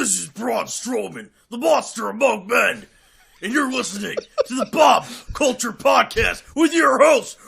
This is Braun Strowman, the monster among men, and you're listening to the Pop Culture Podcast with your host.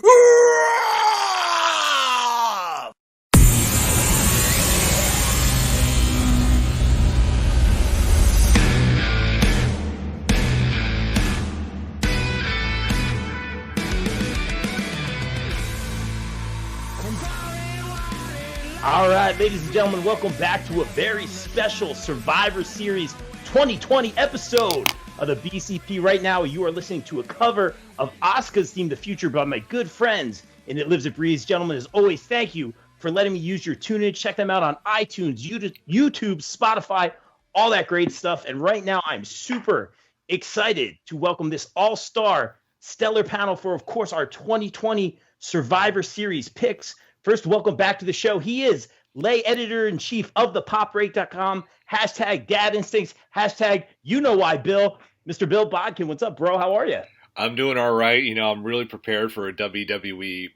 All right, ladies and gentlemen, welcome back to a very special Survivor Series 2020 episode of the BCP. Right now, you are listening to a cover of Asuka's theme, The Future, by my good friends in It Lives It Breathes. Gentlemen, as always, thank you for letting me use your tunage. Check them out on iTunes, YouTube, Spotify, all that great stuff. And right now, I'm super excited to welcome this all-star stellar panel for, of course, our 2020 Survivor Series picks. First, welcome back to the show. He is lay editor-in-chief of thepoprake.com, hashtag dad instincts, hashtag you know why, Bill. Mr. Bill Bodkin, what's up, bro? How are you? I'm doing all right. You know, I'm really prepared for a WWE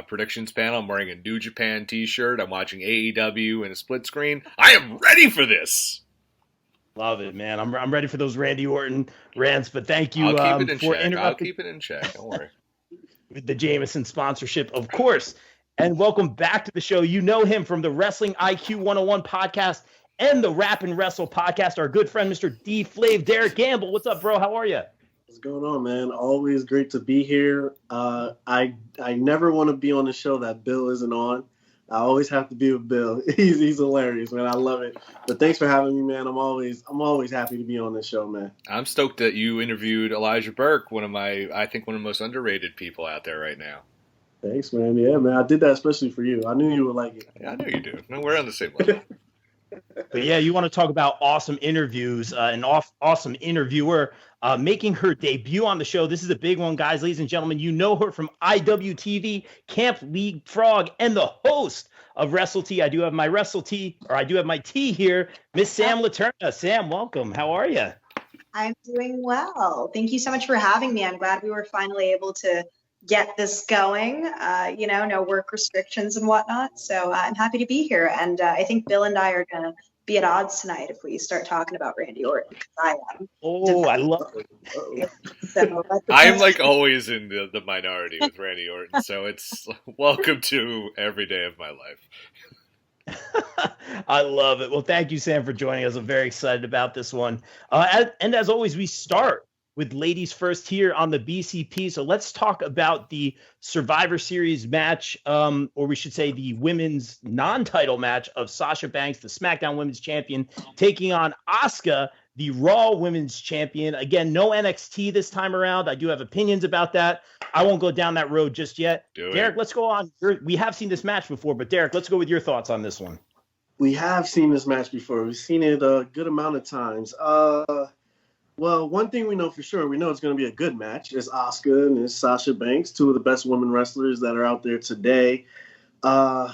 predictions panel. I'm wearing a New Japan t-shirt. I'm watching AEW in a split screen. I am ready for this. Love it, man. I'm ready for those Randy Orton rants, but thank you I'll keep it in for check. interrupting. I'll keep it in check. Don't worry. With the Jameson sponsorship, of course. And welcome back to the show. You know him from the Wrestling IQ 101 podcast and the RapnWrestle podcast. Our good friend, Mr. D. Flav, Derrick Gamble. What's up, bro? How are you? What's going on, man? Always great to be here. I never want to be on the show that Bill isn't on. I always have to be with Bill. He's hilarious, man. I love it. But thanks for having me, man. I'm always happy to be on this show, man. I'm stoked that you interviewed Elijah Burke, one of the most underrated people out there right now. Thanks, man. Yeah, man. I did that especially for you. I knew you would like it. Yeah, I know you do. No, we're on the same level. But yeah, you want to talk about awesome interviews, an awesome interviewer making her debut on the show. This is a big one, guys. Ladies and gentlemen, you know her from IWTV, Camp League Frog, and the host of Wrestle Tea. I do have my tea here, Miss Sam Laterna. Sam, welcome. How are you? I'm doing well. Thank you so much for having me. I'm glad we were finally able to get this going, no work restrictions and whatnot. So I'm happy to be here. And I think Bill and I are going to be at odds tonight if we start talking about Randy Orton, because I am. Oh, I love it. So I'm like always in the minority with Randy Orton. So it's welcome to every day of my life. I love it. Well, thank you, Sam, for joining us. I'm very excited about this one. And as always, we start with ladies first here on the BCP. So let's talk about the Survivor Series match, or we should say the women's non-title match of Sasha Banks, the SmackDown Women's Champion, taking on Asuka, the Raw Women's Champion. Again, no NXT this time around. I do have opinions about that. I won't go down that road just yet. Derrick, let's go on. We have seen this match before, but Derrick, let's go with your thoughts on this one. We have seen this match before. We've seen it a good amount of times. Well, one thing we know for sure, we know it's going to be a good match. It's Asuka and it's Sasha Banks, two of the best women wrestlers that are out there today. My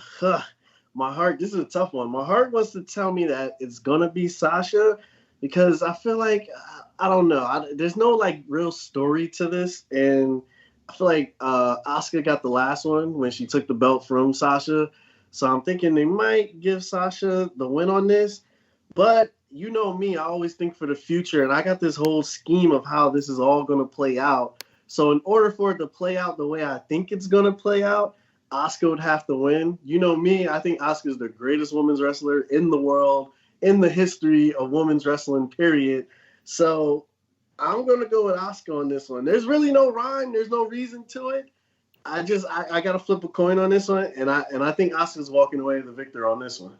heart, this is a tough one. My heart wants to tell me that it's going to be Sasha because I feel like, I don't know. There's no like real story to this. And I feel like Asuka got the last one when she took the belt from Sasha. So I'm thinking they might give Sasha the win on this. But you know me, I always think for the future, and I got this whole scheme of how this is all going to play out. So in order for it to play out the way I think it's going to play out, Asuka would have to win. You know me, I think Asuka is the greatest women's wrestler in the world, in the history of women's wrestling, period. So I'm going to go with Asuka on this one. There's really no rhyme. There's no reason to it. I got to flip a coin on this one, and I think Asuka's walking away the victor on this one.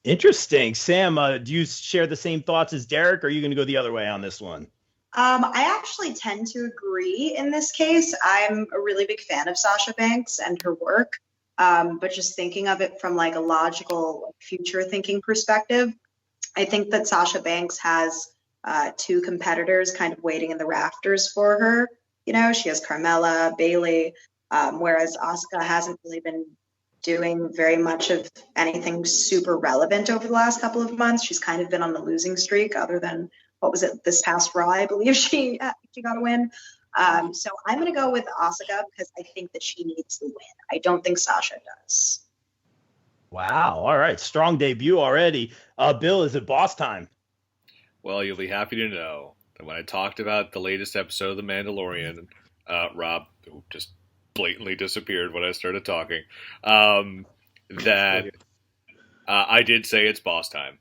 Interesting. Sam, do you share the same thoughts as Derrick, or are you going to go the other way on this one? I actually tend to agree in this case. I'm a really big fan of Sasha Banks and her work, but just thinking of it from like a logical future thinking perspective, I think that Sasha Banks has two competitors kind of waiting in the rafters for her. You know, she has Carmella, Bayley, whereas Asuka hasn't really been doing very much of anything super relevant over the last couple of months. She's kind of been on the losing streak, other than, what was it, this past Raw, I believe she got a win. So I'm going to go with Asuka because I think that she needs the win. I don't think Sasha does. Wow. All right. Strong debut already. Bill, is it boss time? Well, you'll be happy to know that when I talked about the latest episode of The Mandalorian, Rob, who just blatantly disappeared when I started talking, that I did say it's boss time.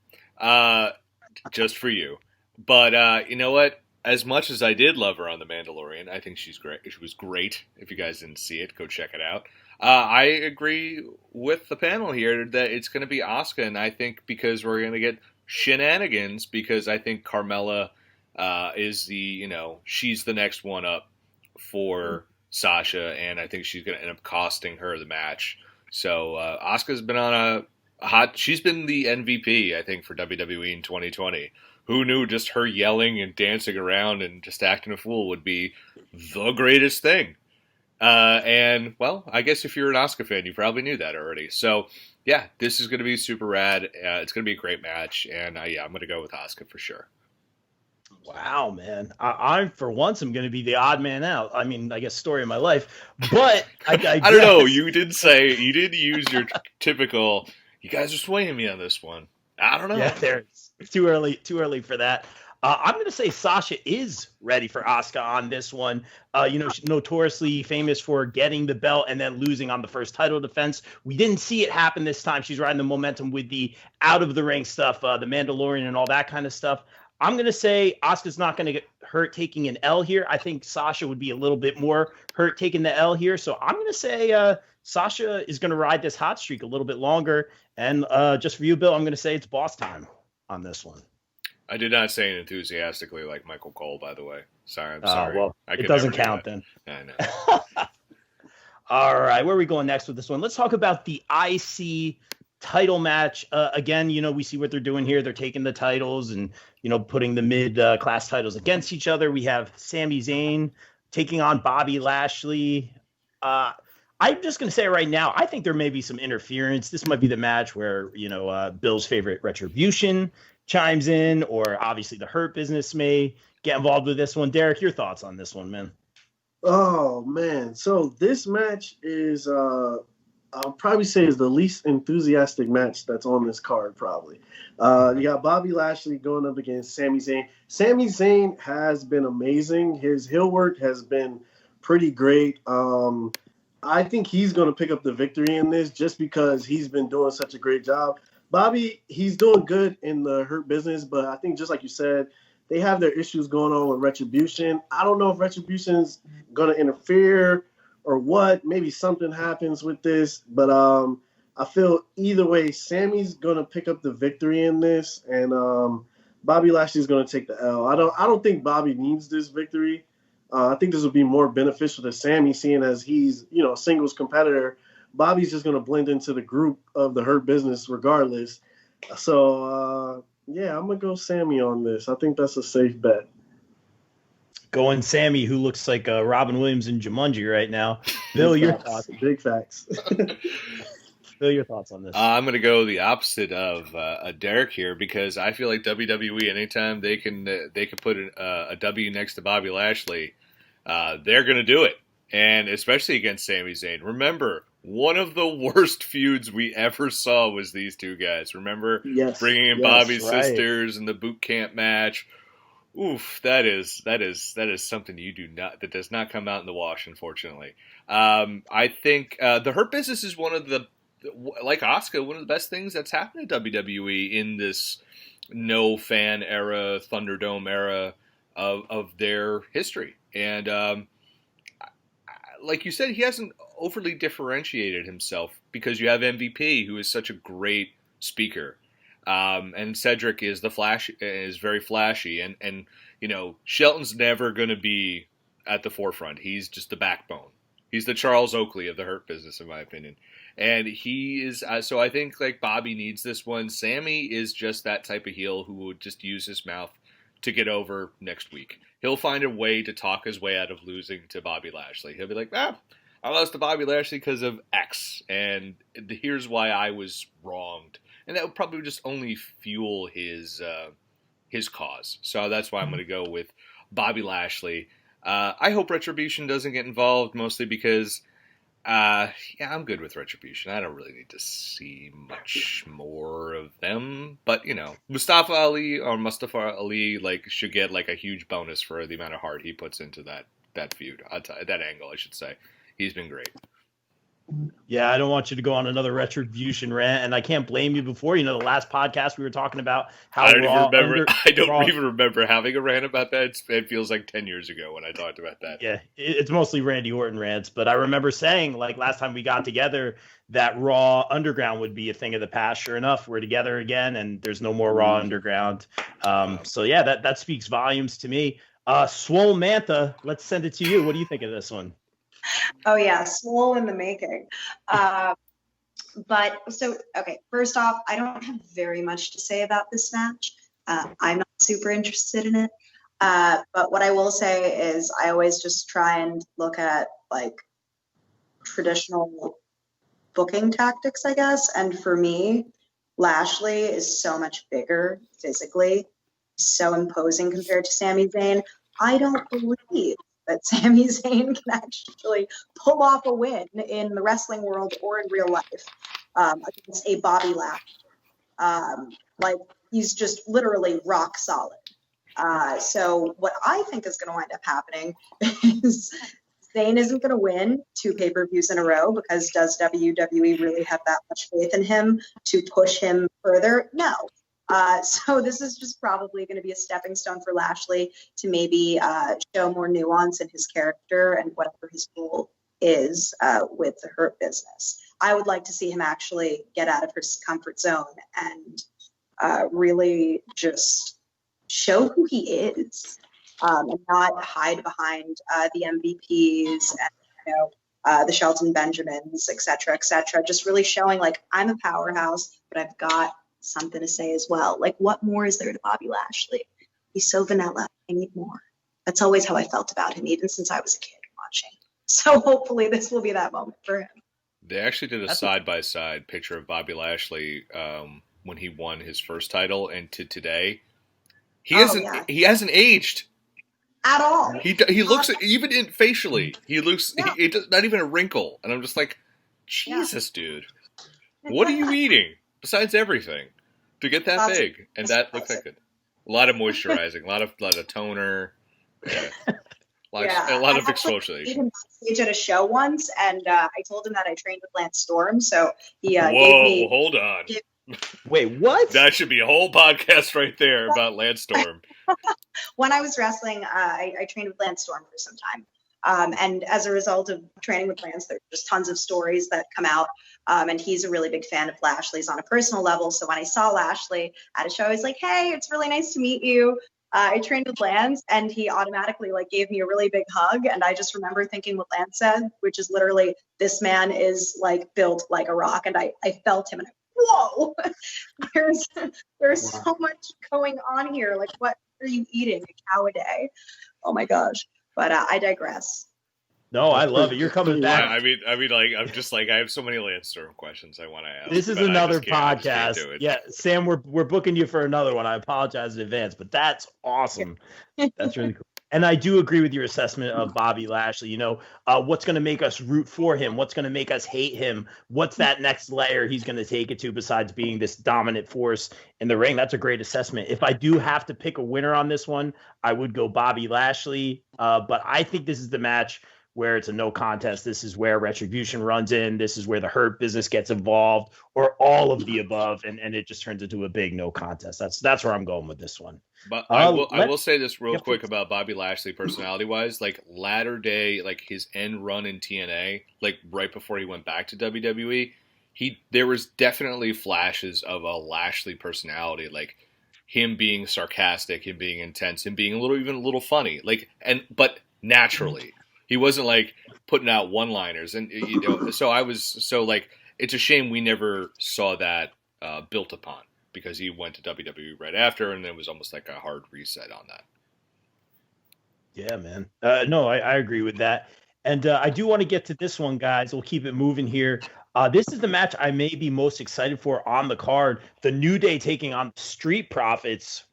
Just for you. But you know what? As much as I did love her on The Mandalorian, I think she's great. She was great. If you guys didn't see it, go check it out. I agree with the panel here that it's going to be Asuka, and I think because we're going to get shenanigans, because I think Carmella is she's the next one up for Sasha, and I think she's going to end up costing her the match. So Asuka's been on she's been the MVP, I think, for WWE in 2020. Who knew just her yelling and dancing around and just acting a fool would be the greatest thing? And, well, I guess if you're an Asuka fan, you probably knew that already. So, yeah, this is going to be super rad. It's going to be a great match. And, I'm going to go with Asuka for sure. Wow, man. I for once, am going to be the odd man out. I mean, I guess story of my life. But I don't know. You did use your typical, you guys are swaying me on this one. I don't know. Yeah, there's too early for that. I'm going to say Sasha is ready for Asuka on this one. She's notoriously famous for getting the belt and then losing on the first title defense. We didn't see it happen this time. She's riding the momentum with the out of the ring stuff, the Mandalorian and all that kind of stuff. I'm going to say Asuka's not going to get hurt taking an L here. I think Sasha would be a little bit more hurt taking the L here. So I'm going to say Sasha is going to ride this hot streak a little bit longer. And just for you, Bill, I'm going to say it's boss time on this one. I did not say it enthusiastically like Michael Cole, by the way. Sorry, I'm sorry. Well, it doesn't count then. I know. All right, where are we going next with this one? Let's talk about the IC title match. Again, we see what they're doing here. They're taking the titles and, putting the mid-class titles against each other. We have Sami Zayn taking on Bobby Lashley. I'm just going to say right now, I think there may be some interference. This might be the match where, Bill's favorite Retribution chimes in, or obviously the Hurt Business may get involved with this one. Derrick, your thoughts on this one, man? Oh, man. So this match is, I'll probably say is the least enthusiastic match that's on this card, probably. You got Bobby Lashley going up against Sami Zayn. Sami Zayn has been amazing. His heel work has been pretty great. I think he's going to pick up the victory in this just because he's been doing such a great job. Bobby, he's doing good in the Hurt Business, but I think just like you said, they have their issues going on with Retribution. I don't know if Retribution's going to interfere or what. Maybe something happens with this, but I feel either way, Sammy's going to pick up the victory in this, and Bobby Lashley's going to take the L. I don't think Bobby needs this victory. I think this would be more beneficial to Sammy, seeing as he's, a singles competitor. Bobby's just going to blend into the group of the Hurt Business regardless. So, I'm going to go Sammy on this. I think that's a safe bet. Going Sammy, who looks like Robin Williams in Jumanji right now. Bill, your thoughts? Big facts. Bill, your thoughts on this? I'm going to go the opposite of Derrick here, because I feel like WWE, anytime they can put a W next to Bobby Lashley, they're going to do it. And especially against Sami Zayn. Remember, one of the worst feuds we ever saw was these two guys. Remember bringing in Bobby's sisters in the boot camp match? Oof, that is something that does not come out in the wash, unfortunately. I think the Hurt Business is one of the, like Asuka, one of the best things that's happened to WWE in this no fan era, Thunderdome era of their history. And like you said, he hasn't overly differentiated himself because you have MVP, who is such a great speaker. And Cedric is very flashy, and Shelton's never going to be at the forefront. He's just the backbone. He's the Charles Oakley of the Hurt Business, in my opinion. And he is, so I think like Bobby needs this one. Sammy is just that type of heel who would just use his mouth to get over next week. He'll find a way to talk his way out of losing to Bobby Lashley. He'll be like, I lost to Bobby Lashley because of X, and here's why I was wronged. And that would probably just only fuel his cause. So that's why I'm going to go with Bobby Lashley. I hope Retribution doesn't get involved, mostly because Yeah, I'm good with Retribution. I don't really need to see much more of them. But, Mustafa Ali, like, should get, like, a huge bonus for the amount of heart he puts into that feud. That angle, I should say. He's been great. Yeah, I don't want you to go on another Retribution rant, and I can't blame you. Before, the last podcast we were talking about how I don't even remember having a rant about that. It feels like 10 years ago when I talked about that. Yeah, it's mostly Randy Orton rants, but I remember saying, like, last time we got together that Raw Underground would be a thing of the past. Sure enough, we're together again, and there's no more Raw Underground. So yeah, that speaks volumes to me. Swole Mantha, let's send it to you. What do you think of this one? Oh yeah, swole in the making. Okay, first off, I don't have very much to say about this match. I'm not super interested in it. But what I will say is I always just try and look at like traditional booking tactics, I guess. And for me, Lashley is so much bigger physically, so imposing compared to Sami Zayn. I don't believe that Sami Zayn can actually pull off a win in the wrestling world or in real life against a Bobby Lashley. Like, he's just literally rock solid. So what I think is going to wind up happening is Zayn isn't going to win 2 pay-per-views in a row, because does WWE really have that much faith in him to push him further? No. So this is just probably going to be a stepping stone for Lashley to maybe show more nuance in his character and whatever his role is with the Hurt Business. I would like to see him actually get out of his comfort zone and really just show who he is, and not hide behind the MVPs and the Shelton Benjamins, et cetera, just really showing like, I'm a powerhouse, but I've got something to say as well. Like, what more is there to Bobby Lashley? He's so vanilla. I need more. That's always how I felt about him, even since I was a kid watching. So hopefully this will be that moment for him. They actually did a side-by-side picture of Bobby Lashley when he won his first title, and to today. He hasn't aged at all. He looks, even facially, he looks, not even a wrinkle. And I'm just like, Jesus, dude, what are you eating besides everything to get that big? And that looks like it. A lot of moisturizing, a lot of toner, a lot of exfoliation. I backstage at a show once, and I told him that I trained with Lance Storm, so he gave me. Hold on. Wait, what? That should be a whole podcast right there about Lance Storm. When I was wrestling, I trained with Lance Storm for some time. And as a result of training with Lance, there's just tons of stories that come out. And he's a really big fan of Lashley's on a personal level. So when I saw Lashley at a show, I was like, hey, it's really nice to meet you. I trained with Lance, and he automatically gave me a really big hug. And I just remember thinking what Lance said, which is literally, this man is built like a rock. And I felt him, and whoa, there's so much going on here. Like, what are you eating? A cow a day? Oh my gosh. But I digress. No, I love it. You're coming back. I mean, I'm just I have so many Lance Storm questions I want to ask. This is another podcast. Yeah, Sam, we're booking you for another one. I apologize in advance, but that's awesome. That's really cool. And I do agree with your assessment of Bobby Lashley. What's going to make us root for him? What's going to make us hate him? What's that next layer he's going to take it to besides being this dominant force in the ring? That's a great assessment. If I do have to pick a winner on this one, I would go Bobby Lashley. But I think this is the match where it's a no contest. This is where Retribution runs in. This is where the Hurt Business gets involved, or all of the above, and it just turns into a big no contest. That's where I'm going with this one. But I will say this real quick about Bobby Lashley personality-wise. Latter day, his end run in TNA, right before he went back to WWE, there was definitely flashes of a Lashley personality, him being sarcastic, him being intense, him being even a little funny, but naturally. He wasn't putting out one-liners, and it's a shame we never saw that built upon, because he went to WWE right after, and it was almost like a hard reset on that. Yeah, man. No, I agree with that, and I do want to get to this one, guys. We'll keep it moving here. This is the match I may be most excited for on the card: the New Day taking on Street Profits.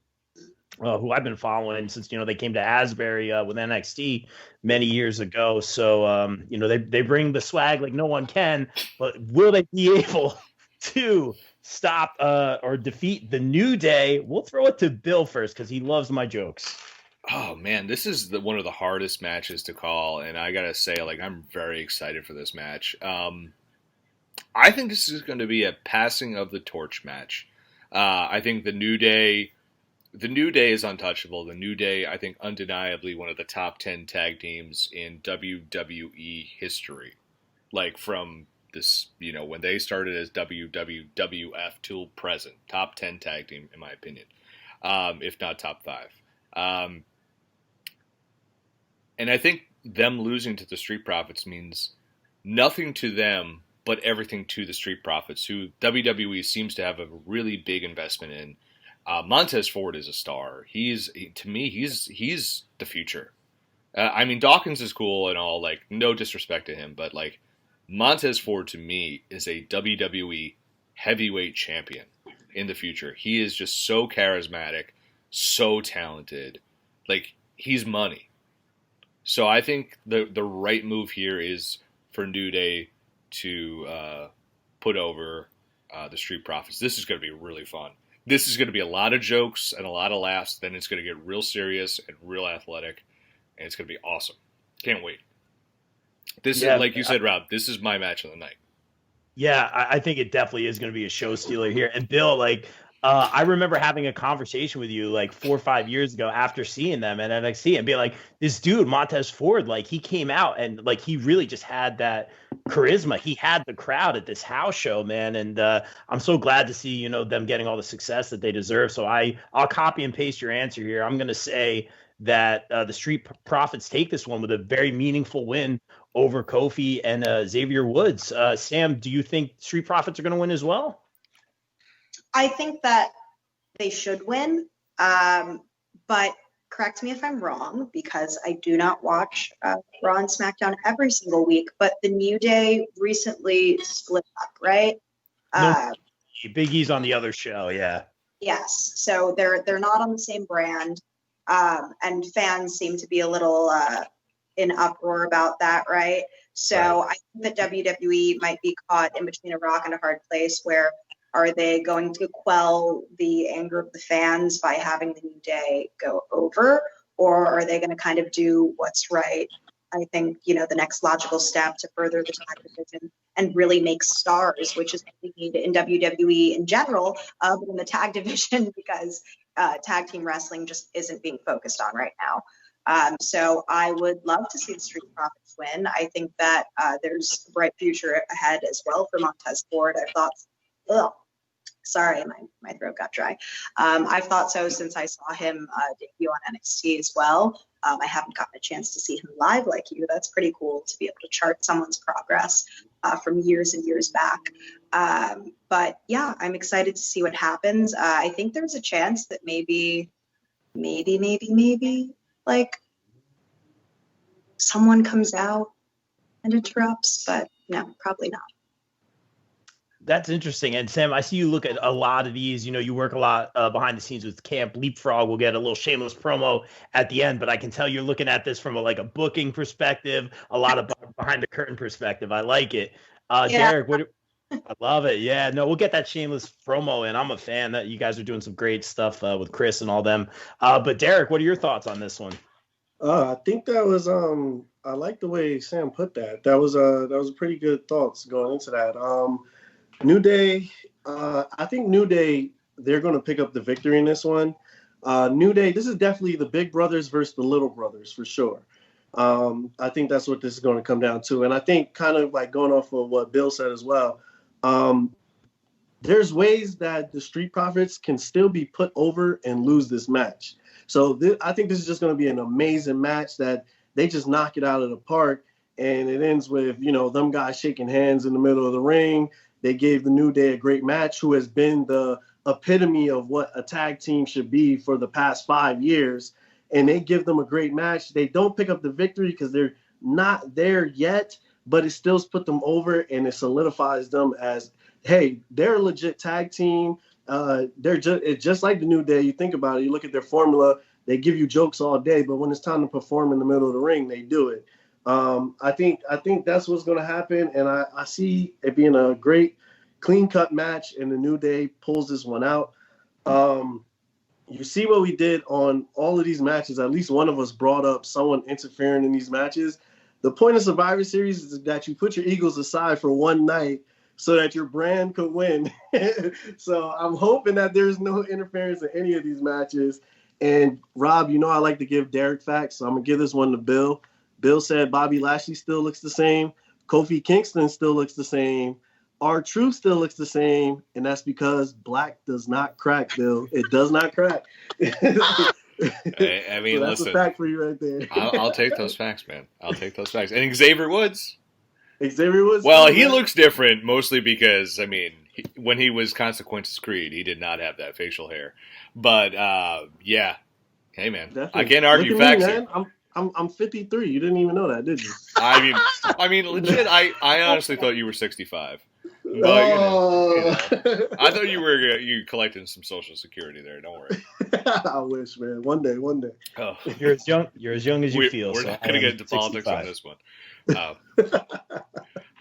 who I've been following since, they came to Asbury with NXT many years ago. So, they bring the swag like no one can, but will they be able to stop or defeat the New Day? We'll throw it to Bill first because he loves my jokes. Oh man, this is one of the hardest matches to call, and I gotta say, I'm very excited for this match. I think this is going to be a passing of the torch match. I think the New Day is untouchable. The New Day, I think, undeniably one of the top 10 tag teams in WWE history. From this, when they started as WWF till present, top 10 tag team in my opinion, if not top 5. And I think them losing to the Street Profits means nothing to them, but everything to the Street Profits, who WWE seems to have a really big investment in. Montez Ford is a star. To me, he's the future. Dawkins is cool and all, no disrespect to him, but Montez Ford to me is a WWE heavyweight champion in the future. He is just so charismatic, so talented. He's money. So I think the right move here is for New Day to put over the Street Profits. This is going to be really fun. This is going to be a lot of jokes and a lot of laughs. Then it's going to get real serious and real athletic, and it's going to be awesome. Can't wait. This is, like you said, Rob, this is my match of the night. Yeah, I think it definitely is going to be a show stealer here. And Bill, I remember having a conversation with you 4 or 5 years ago after seeing them at NXT and being like, this dude, Montez Ford, he came out and he really just had that charisma. He had the crowd at this house show, man. And I'm so glad to see, them getting all the success that they deserve. So I'll copy and paste your answer here. I'm going to say that the Street Profits take this one with a very meaningful win over Kofi and Xavier Woods. Sam, do you think Street Profits are going to win as well? I think that they should win, but correct me if I'm wrong, because I do not watch Raw and SmackDown every single week, but the New Day recently split up, right? Big E's on the other show, yeah. Yes, so they're not on the same brand, and fans seem to be a little in uproar about that, right? So I think that WWE might be caught in between a rock and a hard place where are they going to quell the anger of the fans by having the New Day go over, or are they going to kind of do what's right? I think, the next logical step to further the tag division and really make stars, which is what we need in WWE in general, but in the tag division because tag team wrestling just isn't being focused on right now. So I would love to see the Street Profits win. I think that there's a bright future ahead as well for Montez Ford. I've thought, sorry, my throat got dry. I've thought so since I saw him debut on NXT as well. I haven't gotten a chance to see him live like you. That's pretty cool to be able to chart someone's progress from years and years back. But yeah, I'm excited to see what happens. I think there's a chance that maybe, someone comes out and interrupts, but no, probably not. That's interesting. And Sam, I see you look at a lot of these. You work a lot behind the scenes with Camp Leapfrog. We'll get a little shameless promo at the end, but I can tell you're looking at this from a booking perspective, a lot of behind the curtain perspective. I like it. Derrick, I love it. Yeah, no, we'll get that shameless promo in. I'm a fan that you guys are doing some great stuff with Chris and all them. But Derrick, what are your thoughts on this one? I think that was I like the way Sam put that. That was a pretty good thoughts going into that. New Day, I think New Day, they're going to pick up the victory in this one. New Day, this is definitely the big brothers versus the little brothers for sure. I think that's what this is going to come down to. And I think kind of going off of what Bill said as well, there's ways that the Street Profits can still be put over and lose this match. So I think this is just going to be an amazing match that they just knock it out of the park. And it ends with, them guys shaking hands in the middle of the ring. They gave the New Day a great match, who has been the epitome of what a tag team should be for the past 5 years. And they give them a great match. They don't pick up the victory because they're not there yet, but it still put them over and it solidifies them as, hey, they're a legit tag team. it's just like the New Day. You think about it, you look at their formula, they give you jokes all day, but when it's time to perform in the middle of the ring, they do it. I think that's what's going to happen, and I see it being a great clean-cut match, and the New Day pulls this one out. You see what we did on all of these matches. At least one of us brought up someone interfering in these matches. The point of Survivor Series is that you put your egos aside for one night so that your brand could win. So I'm hoping that there's no interference in any of these matches. And Rob, you know I like to give Derrick facts, so I'm going to give this one to Bill. Bill said Bobby Lashley still looks the same. Kofi Kingston still looks the same. R-Truth still looks the same, and that's because black does not crack, Bill. It does not crack. I mean, so that's listen, a fact for you right there. I'll take those facts, man. I'll take those facts. And Xavier Woods. Xavier Woods? Well, he looks different, mostly because, I mean, when he was Consequences Creed, he did not have that facial hair. But, yeah. Hey, man. Definitely. I can't argue Look at facts me, here. man. I'm 53. You didn't even know that, did you? I mean, legit, I honestly thought you were 65. But, you know, I thought you collecting some Social Security there. Don't worry. I wish, man. One day. Oh. You're as young as you feel. We're not going to get into politics on this one.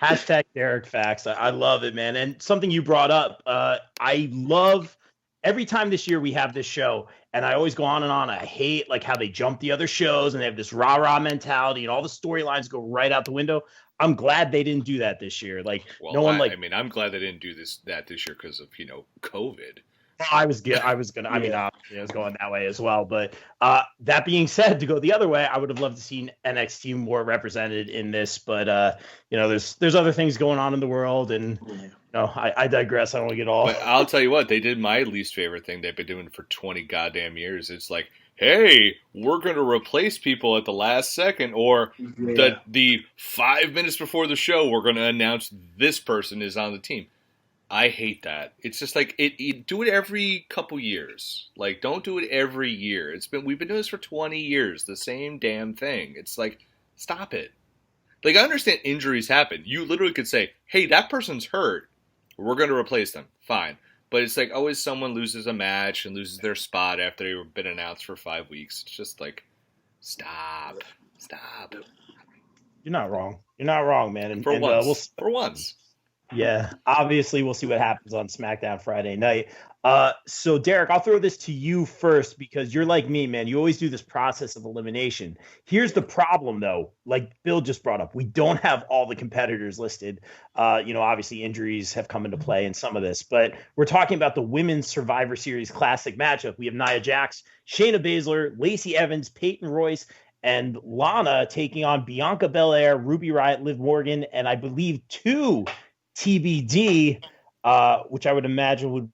Hashtag Derrick facts. I love it, man. And something you brought up, I love every time this year we have this show, and I always go on and on. I hate like how they jump the other shows and they have this rah-rah mentality and all the storylines go right out the window. I'm glad they didn't do that this year. Like, well, no one I mean, I'm glad they didn't do that this year because of, COVID. I was going that way as well. But that being said, to go the other way, I would have loved to see NXT more represented in this. But there's other things going on in the world, and I digress. I don't want to get all. But I'll tell you what, they did my least favorite thing they've been doing for 20 goddamn years. It's like, hey, we're going to replace people at the last second, or the 5 minutes before the show, we're going to announce this person is on the team. I hate that. It's just like do it every couple years. Like, don't do it every year. We've been doing this for 20 years, the same damn thing. It's like, stop it. Like, I understand injuries happen. You literally could say, hey, that person's hurt. We're going to replace them. Fine. But it's like always someone loses a match and loses their spot after they've been announced for 5 weeks. It's just like, stop. You're not wrong, man. And for once. Yeah, obviously we'll see what happens on SmackDown Friday night. So Derrick, I'll throw this to you first because you're like me, man. You always do this process of elimination. Here's the problem, though. Like Bill just brought up, we don't have all the competitors listed. Obviously injuries have come into play in some of this, but we're talking about the Women's Survivor Series Classic matchup. We have Nia Jax, Shayna Baszler, Lacey Evans, Peyton Royce, and Lana taking on Bianca Belair, Ruby Riott, Liv Morgan, and I believe 2 TBD, which I would imagine would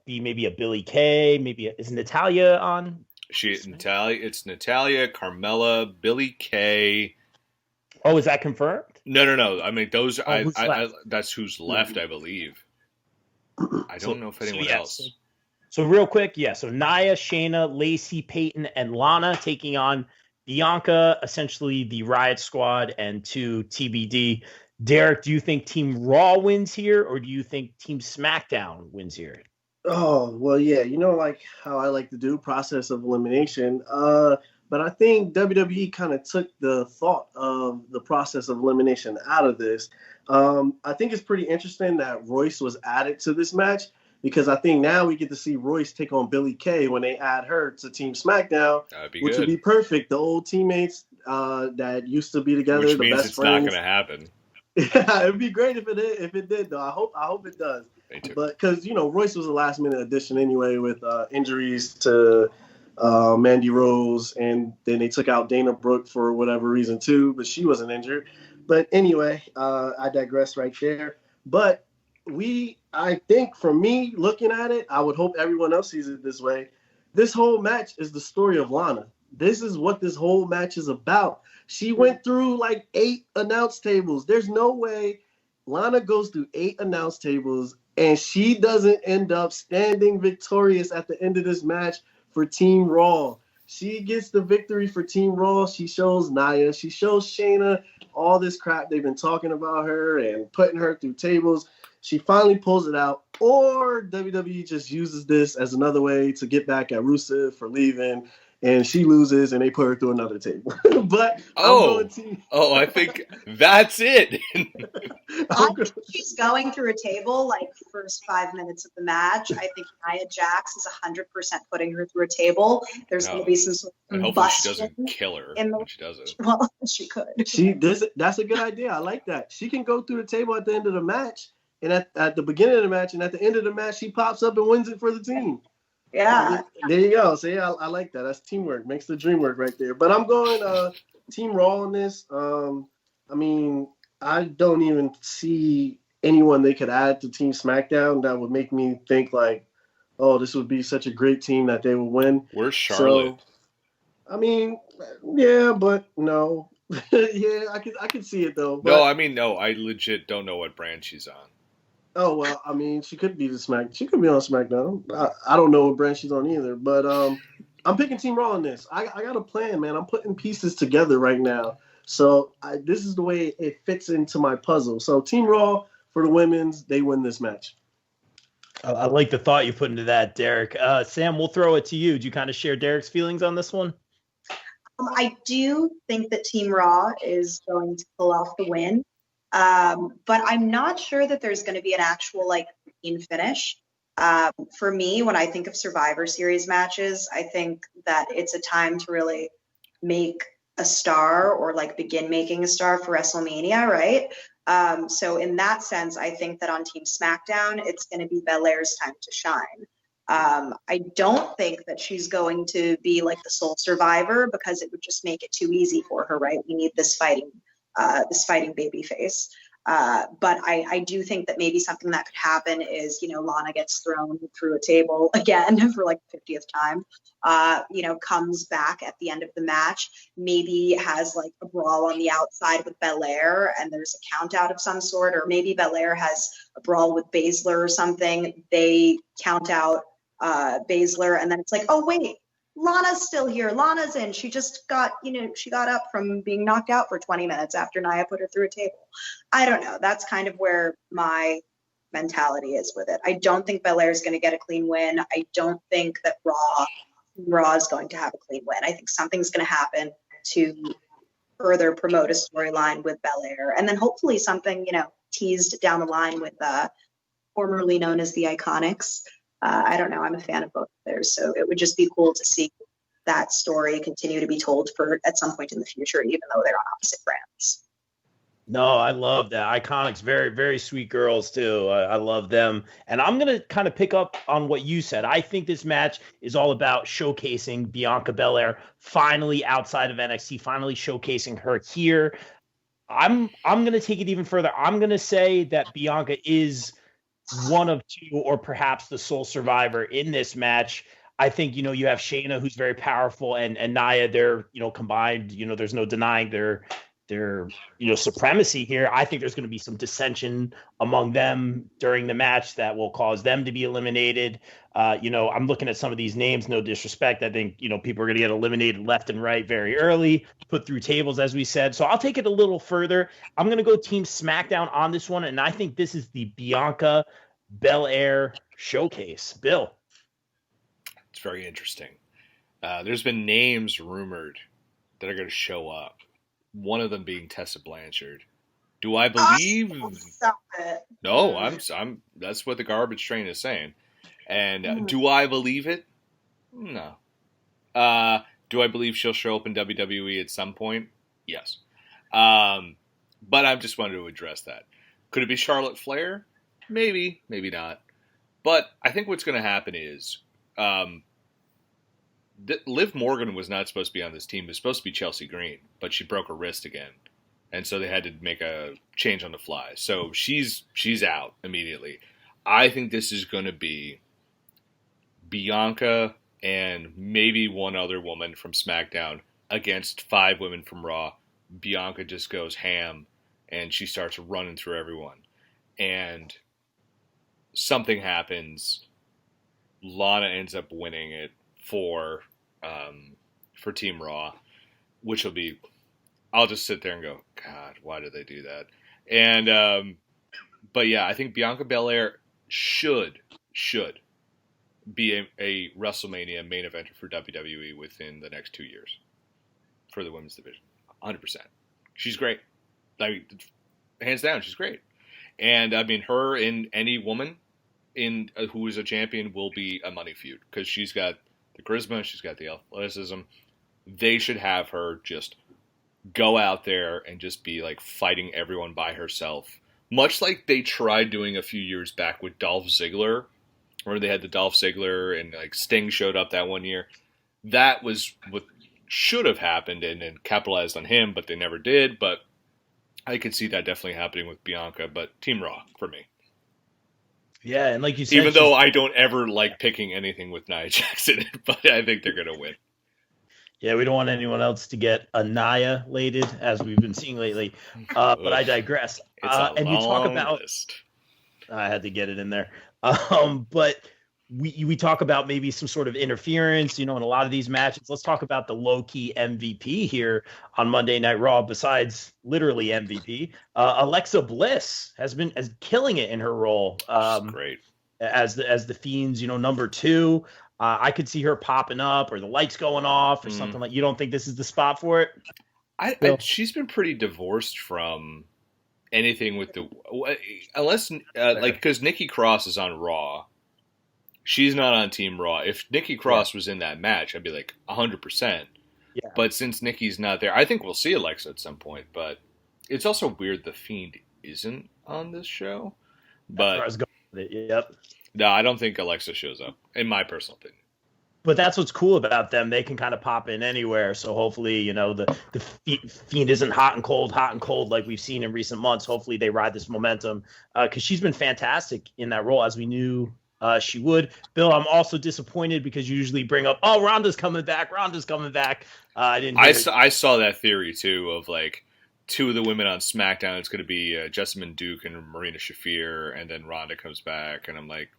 be maybe a Billie Kay, is Natalya on? It's Natalya, Carmella, Billie Kay. Oh, is that confirmed? No. I mean, those. That's who's left, I believe. I don't know if anyone else. So real quick, so Nia, Shayna, Lacey, Peyton, and Lana taking on Bianca, essentially the Riot Squad, and 2 TBD. Derrick, do you think Team Raw wins here, or do you think Team SmackDown wins here? Oh, well, yeah. Like how I like to do process of elimination. But I think WWE kind of took the thought of the process of elimination out of this. I think it's pretty interesting that Royce was added to this match because I think now we get to see Royce take on Billie Kay when they add her to Team SmackDown, which would be perfect. The old teammates that used to be together, which the means best it's friends. not going to happen. Yeah, it'd be great if it did though. I hope it does. But because Royce was a last minute addition anyway with injuries to Mandy Rose, and then they took out Dana Brooke for whatever reason too, but she wasn't injured. But anyway, I digress right there. But I think for me looking at it, I would hope everyone else sees it this way. This whole match is the story of Lana. This is what this whole match is about. She went through like 8 announce tables. There's no way Lana goes through 8 announce tables and she doesn't end up standing victorious at the end of this match for Team Raw. She gets the victory for Team Raw. She shows Nia. She shows Shayna all this crap they've been talking about her and putting her through tables. she finally pulls it out, or WWE just uses this as another way to get back at Rusev for leaving, and she loses, and they put her through another table. But I'm going team. Oh, I think that's it. I think she's going through a table like first 5 minutes of the match. I think Nia Jax is 100% putting her through a table. There's going to be some sort of and hopefully she doesn't kill her when she does it. Well, she could. That's a good idea. I like that. She can go through the table at the end of the match, and at the beginning of the match, and at the end of the match, she pops up and wins it for the team. Yeah. There you go. So yeah, I like that. That's teamwork. Makes the dream work right there. But I'm going Team Raw on this. I mean, I don't even see anyone they could add to Team SmackDown that would make me think like, oh, this would be such a great team that they would win. Where's Charlotte? So, I mean, yeah, but no. Yeah, I could see it though. But, no, I legit don't know what brand she's on. Oh well, I mean, she could be on SmackDown. I don't know what brand she's on either, but I'm picking Team Raw on this. I got a plan, man. I'm putting pieces together right now, so this is the way it fits into my puzzle. So Team Raw for the women's, they win this match. I like the thought you put into that, Derrick. Sam, we'll throw it to you. Do you kind of share Derrick's feelings on this one? I do think that Team Raw is going to pull off the win. But I'm not sure that there's going to be an actual like clean finish. For me, when I think of Survivor Series matches, I think that it's a time to really make a star or like begin making a star for WrestleMania, right? So in that sense, I think that on Team SmackDown, it's going to be Belair's time to shine. I don't think that she's going to be like the sole survivor because it would just make it too easy for her, right? We need this fighting baby face. But I do think that maybe something that could happen is, Lana gets thrown through a table again for like the 50th time, comes back at the end of the match, maybe has like a brawl on the outside with Belair and there's a count out of some sort, or maybe Belair has a brawl with Baszler or something. They count out Baszler and then it's like, oh, wait. Lana's still here. Lana's in. She just got, she got up from being knocked out for 20 minutes after Nia put her through a table. I don't know. That's kind of where my mentality is with it. I don't think Belair is going to get a clean win. I don't think that Raw is going to have a clean win. I think something's going to happen to further promote a storyline with Belair. And then hopefully something, teased down the line with formerly known as the Iconics. I don't know. I'm a fan of both of theirs, so it would just be cool to see that story continue to be told at some point in the future, even though they're on opposite brands. No, I love that. Iconics, very, very sweet girls too. I love them. And I'm going to kind of pick up on what you said. I think this match is all about showcasing Bianca Belair finally outside of NXT, finally showcasing her here. I'm going to take it even further. I'm going to say that Bianca is one of two or perhaps the sole survivor in this match. I think, you have Shayna, who's very powerful, and Nia, they're, combined, there's no denying their supremacy here. I think there's going to be some dissension among them during the match that will cause them to be eliminated. I'm looking at some of these names, no disrespect. I think, people are going to get eliminated left and right very early, put through tables, as we said. So I'll take it a little further. I'm going to go Team SmackDown on this one. And I think this is the Bianca Belair showcase. Bill. It's very interesting. There's been names rumored that are going to show up. One of them being Tessa Blanchard. Do I believe? Stop it. No, I'm. That's what the garbage train is saying. And do I believe it? No. Do I believe she'll show up in WWE at some point? Yes. But I just wanted to address that. Could it be Charlotte Flair? Maybe, maybe not. But I think what's going to happen is Liv Morgan was not supposed to be on this team. It was supposed to be Chelsea Green, but she broke her wrist again. And so they had to make a change on the fly. So she's out immediately. I think this is going to be Bianca and maybe one other woman from SmackDown against 5 women from Raw. Bianca just goes ham, and she starts running through everyone. And something happens. Lana ends up winning it for Team Raw, which will be, I'll just sit there and go, God, why did they do that? And But yeah, I think Bianca Belair should be a WrestleMania main eventer for WWE within the next 2 years for the women's division. 100%. She's great. Hands down, she's great. And I mean, her and any woman who is a champion will be a money feud because she's got the charisma, she's got the athleticism. They should have her just go out there and just be like fighting everyone by herself, much like they tried doing a few years back with Dolph Ziggler, where they had the Dolph Ziggler and like Sting showed up that one year. That was what should have happened and capitalized on him, but they never did. But I could see that definitely happening with Bianca, but Team Raw for me. Yeah, and like you said, even though I don't ever like picking anything with Nia Jackson, but I think they're going to win. Yeah, we don't want anyone else to get annihilated, as we've been seeing lately. But I digress. It's a and you talk about list. I had to get it in there. But we talk about maybe some sort of interference, in a lot of these matches. Let's talk about the low-key MVP here on Monday Night Raw, besides literally MVP. Alexa Bliss has been killing it in her role. Great. As the Fiend's, number 2. I could see her popping up or the lights going off or something like. You don't think this is the spot for it? She's been pretty divorced from anything with unless because Nikki Cross is on Raw. She's not on Team Raw. If Nikki Cross was in that match, I'd be like 100%. Yeah. But since Nikki's not there, I think we'll see Alexa at some point. But it's also weird the Fiend isn't on this show. But I was going with it. Yep. No, I don't think Alexa shows up, in my personal opinion. But that's what's cool about them. They can kind of pop in anywhere. So hopefully, the Fiend isn't hot and cold like we've seen in recent months. Hopefully they ride this momentum because she's been fantastic in that role, as we knew she would. Bill, I'm also disappointed because you usually bring up, Ronda's coming back. I didn't. I saw that theory too of like 2 of the women on SmackDown. It's going to be Jessamyn Duke and Marina Shafir, and then Ronda comes back, and I'm like,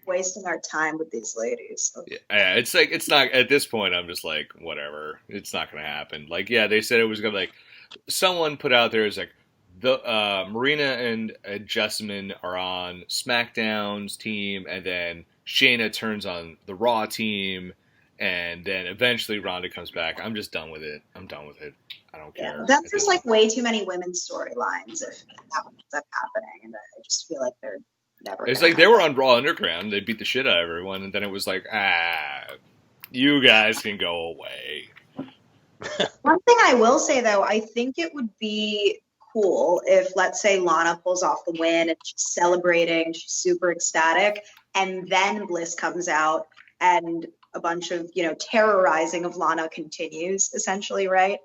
wasting our time with these ladies. Yeah, it's like it's not at this point. I'm just like, whatever. It's not going to happen. Like, yeah, they said it was going to be like someone put out there is like the Marina and Jessamyn are on SmackDown's team, and then Shayna turns on the Raw team, and then eventually Ronda comes back. I'm just done with it. I'm done with it. I don't care. That's just like way too many women's storylines if that ends up happening, and I just feel like they're never. It's like they were on Raw Underground. They beat the shit out of everyone, and then it was like, you guys can go away. One thing I will say, though, I think it would be cool if, let's say, Lana pulls off the win and she's celebrating, she's super ecstatic, and then Bliss comes out and a bunch of, terrorizing of Lana continues, essentially, right?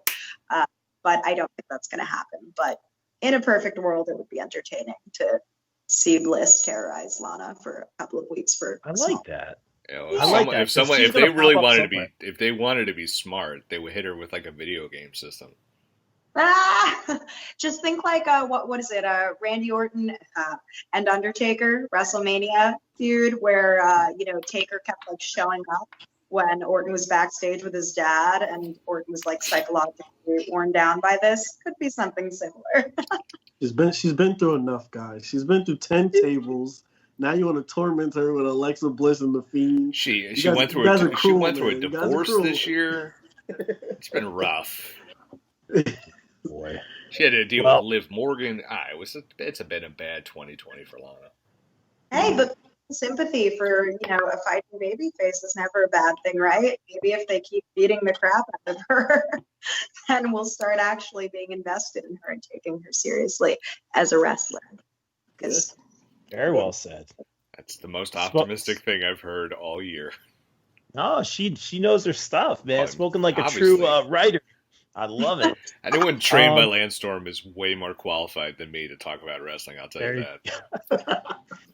But I don't think that's going to happen. But in a perfect world, it would be entertaining to see Bliss terrorize Lana for a couple of weeks. I like that. I like that. If they really wanted to be, if they wanted to be smart, they would hit her with like a video game system. Just think like what is it? Randy Orton and Undertaker WrestleMania feud, where Taker kept like showing up when Orton was backstage with his dad, and Orton was like psychologically worn down by this. Could be something similar. She's been through enough, guys. She's been through 10 tables. Now you want to torment her with Alexa Bliss and the Fiend. She went through a divorce this year. It's been rough. Boy. She had to deal with Liv Morgan. It's been a bad 2020 for Lana. Hey, but sympathy for a fighting babyface is never a bad thing, right? Maybe if they keep beating the crap out of her, then we'll start actually being invested in her and taking her seriously as a wrestler. Because very well said. That's the most optimistic thing I've heard all year. Oh, she knows her stuff, man. Spoken like obviously. A true writer. I love it. Anyone trained by Lance Storm is way more qualified than me to talk about wrestling. I'll tell you that.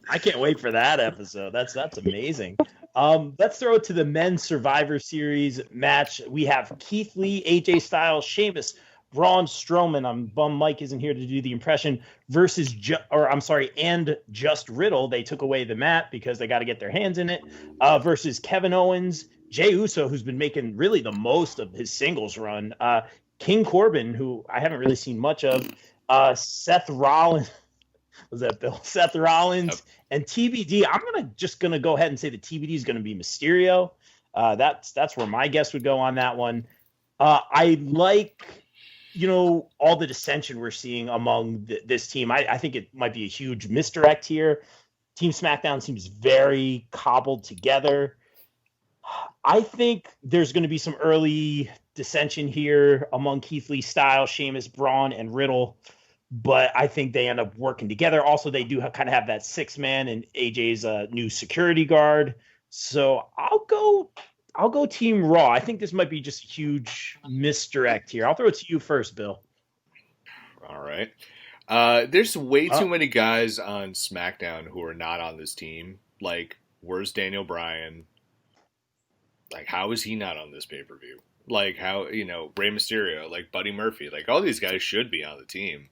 I can't wait for that episode. That's amazing. Let's throw it to the men's Survivor Series match. We have Keith Lee, AJ Styles, Sheamus, Braun Strowman. I'm bummed Mike isn't here to do the impression. Versus Just Riddle. They took away the mat because they got to get their hands in it. Versus Kevin Owens, Jey Uso, who's been making really the most of his singles run. King Corbin, who I haven't really seen much of. Seth Rollins. Was that Bill? Seth Rollins and TBD. I'm gonna go ahead and say the TBD is gonna be Mysterio. That's where my guess would go on that one. I like, all the dissension we're seeing among this team. I think it might be a huge misdirect here. Team SmackDown seems very cobbled together. I think there's going to be some early dissension here among Keith Lee, Styles, Sheamus, Braun, and Riddle, but I think they end up working together. Also, they do kind of have that 6-man and AJ's new security guard. So I'll go Team Raw. I think this might be just a huge misdirect here. I'll throw it to you first, Bill. All right. There's way too many guys on SmackDown who are not on this team. Like, where's Daniel Bryan? Like, how is he not on this pay-per-view? Like, how, Rey Mysterio, like Buddy Murphy, like all these guys should be on the team.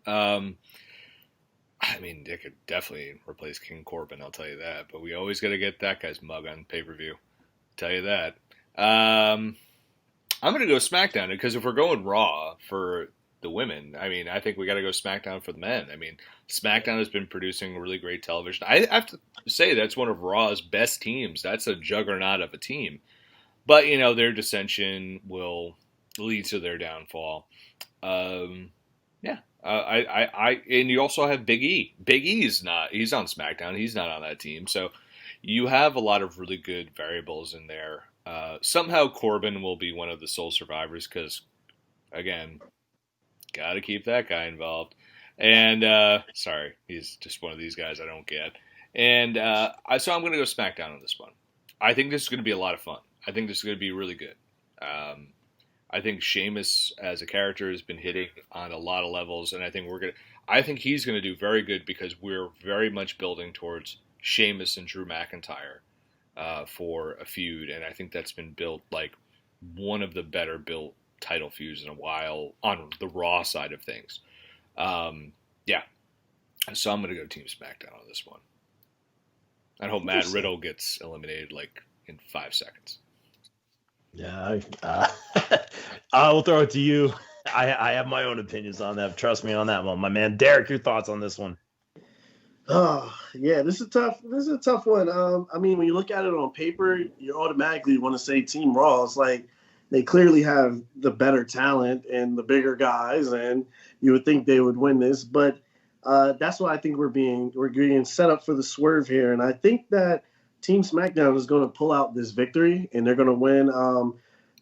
I mean, they could definitely replace King Corbin, I'll tell you that. But we always got to get that guy's mug on pay-per-view. Tell you that. I'm going to go SmackDown because if we're going Raw for the women, I mean, I think we got to go SmackDown for the men. I mean, SmackDown has been producing really great television. I have to say that's one of Raw's best teams. That's a juggernaut of a team. But, their dissension will lead to their downfall. And you also have Big E. Big E he's on SmackDown. He's not on that team. So you have a lot of really good variables in there. Somehow Corbin will be one of the sole survivors because, again, got to keep that guy involved. And, sorry, he's just one of these guys I don't get. And so I'm going to go SmackDown on this one. I think this is going to be a lot of fun. I think this is going to be really good. I think Sheamus as a character has been hitting on a lot of levels, and I think he's going to do very good because we're very much building towards Sheamus and Drew McIntyre for a feud, and I think that's been built like one of the better built title feuds in a while on the Raw side of things. So I'm going to go Team SmackDown on this one. I hope Matt Riddle gets eliminated like in 5 seconds. Yeah, I will throw it to you. I have my own opinions on that. Trust me on that one, my man. Derrick, your thoughts on this one? Oh, yeah, this is tough. This is a tough one. I mean, when you look at it on paper, you automatically want to say Team Raw. It's like they clearly have the better talent and the bigger guys, and you would think they would win this. But that's why I think we're getting set up for the swerve here, and I think that Team SmackDown is going to pull out this victory, and they're going to win.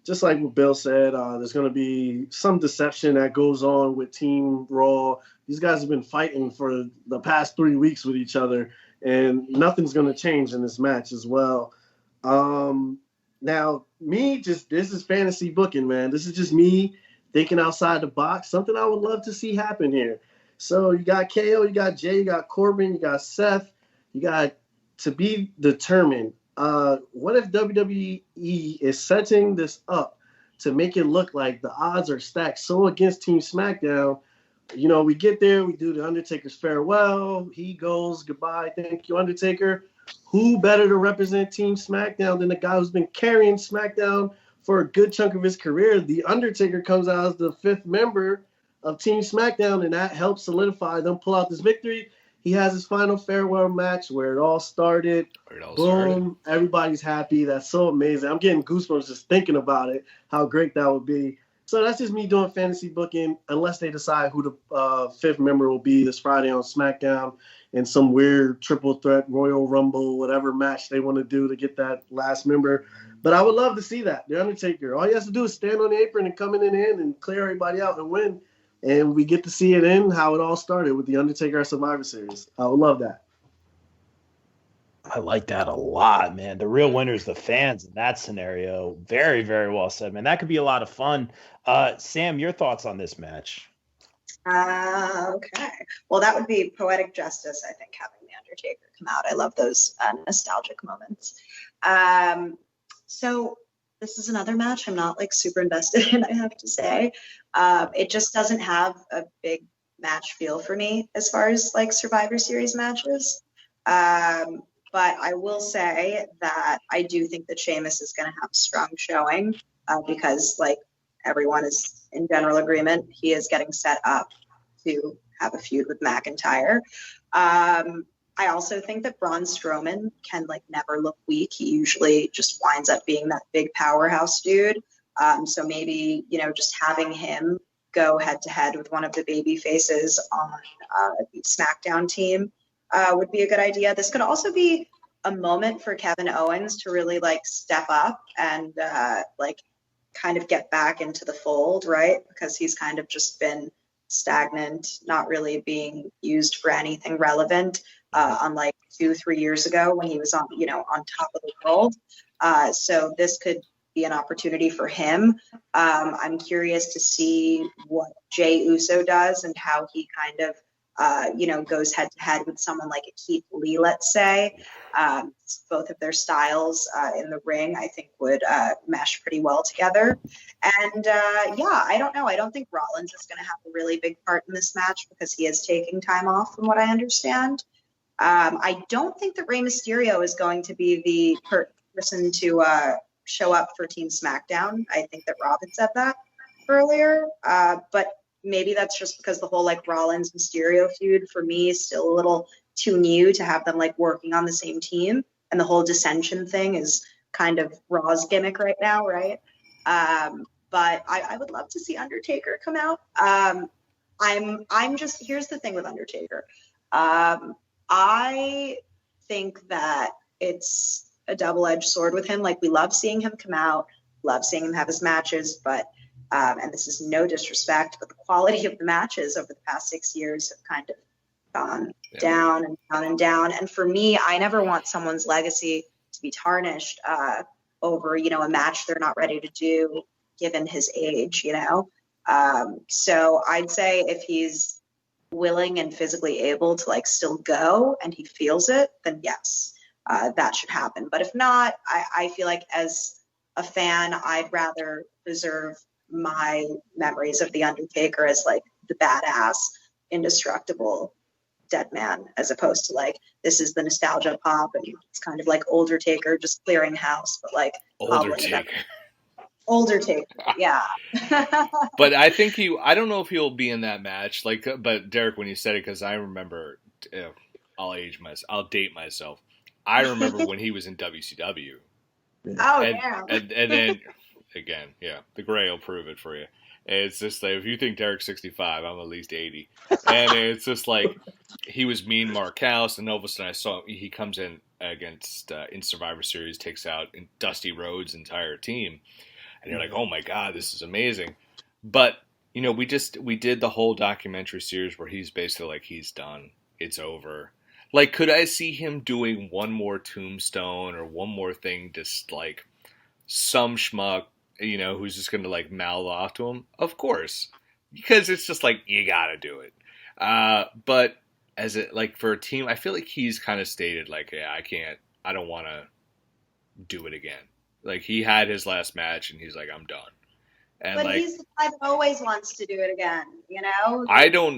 Just like what Bill said, there's going to be some deception that goes on with Team Raw. These guys have been fighting for the past 3 weeks with each other, and nothing's going to change in this match as well. Now, this is fantasy booking, man. This is just me thinking outside the box, something I would love to see happen here. So you got KO, you got Jay, you got Corbin, you got Seth, you got to be determined. What if WWE is setting this up to make it look like the odds are stacked so against Team SmackDown? We get there, we do the Undertaker's farewell. He goes, goodbye, thank you, Undertaker. Who better to represent Team SmackDown than the guy who's been carrying SmackDown for a good chunk of his career? The Undertaker comes out as the 5th member of Team SmackDown, and that helps solidify them, pull out this victory. He has his final farewell match where it all started. Boom. Everybody's happy. That's so amazing. I'm getting goosebumps just thinking about it, how great that would be. So that's just me doing fantasy booking, unless they decide who the 5th member will be this Friday on SmackDown in some weird triple threat, Royal Rumble, whatever match they want to do to get that last member. But I would love to see that. The Undertaker, all he has to do is stand on the apron and come in and clear everybody out and win. And we get to see it in how it all started with the Undertaker at Survivor Series. I would love that. I like that a lot, man. The real winner's the fans in that scenario. Very, very well said, man. That could be a lot of fun. Sam, your thoughts on this match? Okay. Well, that would be poetic justice, I think, having the Undertaker come out. I love those nostalgic moments. So this is another match I'm not super invested in, I have to say. It just doesn't have a big match feel for me as far as Survivor Series matches. But I will say that I do think that Sheamus is going to have a strong showing because everyone is in general agreement, he is getting set up to have a feud with McIntyre. I also think that Braun Strowman can like never look weak. He usually just winds up being that big powerhouse dude. So maybe, you know, just having him go head to head with one of the baby faces on the SmackDown team would be a good idea. This could also be a moment for Kevin Owens to really like step up and like kind of get back into the fold, right? Because he's kind of just been stagnant, not really being used for anything relevant, unlike 2-3 years ago when he was on, you know, on top of the world. So this could be an opportunity for him. I'm curious to see what Jey Uso does and how he kind of, you know, goes head to head with someone like a Keith Lee, let's say. Both of their styles in the ring, I think, would mesh pretty well together. And yeah, I don't know. I don't think Rollins is going to have a really big part in this match because he is taking time off, from what I understand. I don't think that Rey Mysterio is going to be the person to show up for Team SmackDown. I think that Rob had said that earlier, but maybe that's just because the whole like Rollins Mysterio feud for me is still a little too new to have them like working on the same team, and the whole dissension thing is kind of Raw's gimmick right now, right? But I would love to see Undertaker come out. I'm just, here's the thing with Undertaker. I think that it's a double-edged sword with him. Like, we love seeing him come out, love seeing him have his matches, but and this is no disrespect, but the quality of the matches over the past 6 years have kind of gone down and down and down. And for me, I never want someone's legacy to be tarnished over, you know, a match they're not ready to do given his age, you know? So I'd say if he's willing and physically able to like still go and he feels it, then yes, that should happen. But if not, I feel like as a fan, I'd rather preserve my memories of The Undertaker as like the badass, indestructible dead man, as opposed to like, this is the nostalgia pop and it's kind of like older Taker just clearing house, but like older Taker, yeah. But I think I don't know if he'll be in that match. Like, but Derrick, when you said it, because I remember, I'll date myself. I remember when he was in WCW. Oh, and then again, yeah, the gray will prove it for you. It's just like, if you think Derrick's 65, I'm at least 80. And it's just like, he was Mean Mark House, and all of a sudden I saw he comes in against in Survivor Series, takes out Dusty Rhodes' entire team, and you're like, oh my god, this is amazing. But you know, we did the whole documentary series where he's basically like, he's done, it's over. Like, could I see him doing one more tombstone or one more thing, just like some schmuck, you know, who's just going to like mouth off to him? Of course, because it's just like, you got to do it. But as it like for a team, I feel like he's kind of stated like, yeah, I don't want to do it again. Like, he had his last match and he's like, I'm done. And but like, he's the guy that always wants to do it again, you know? I don't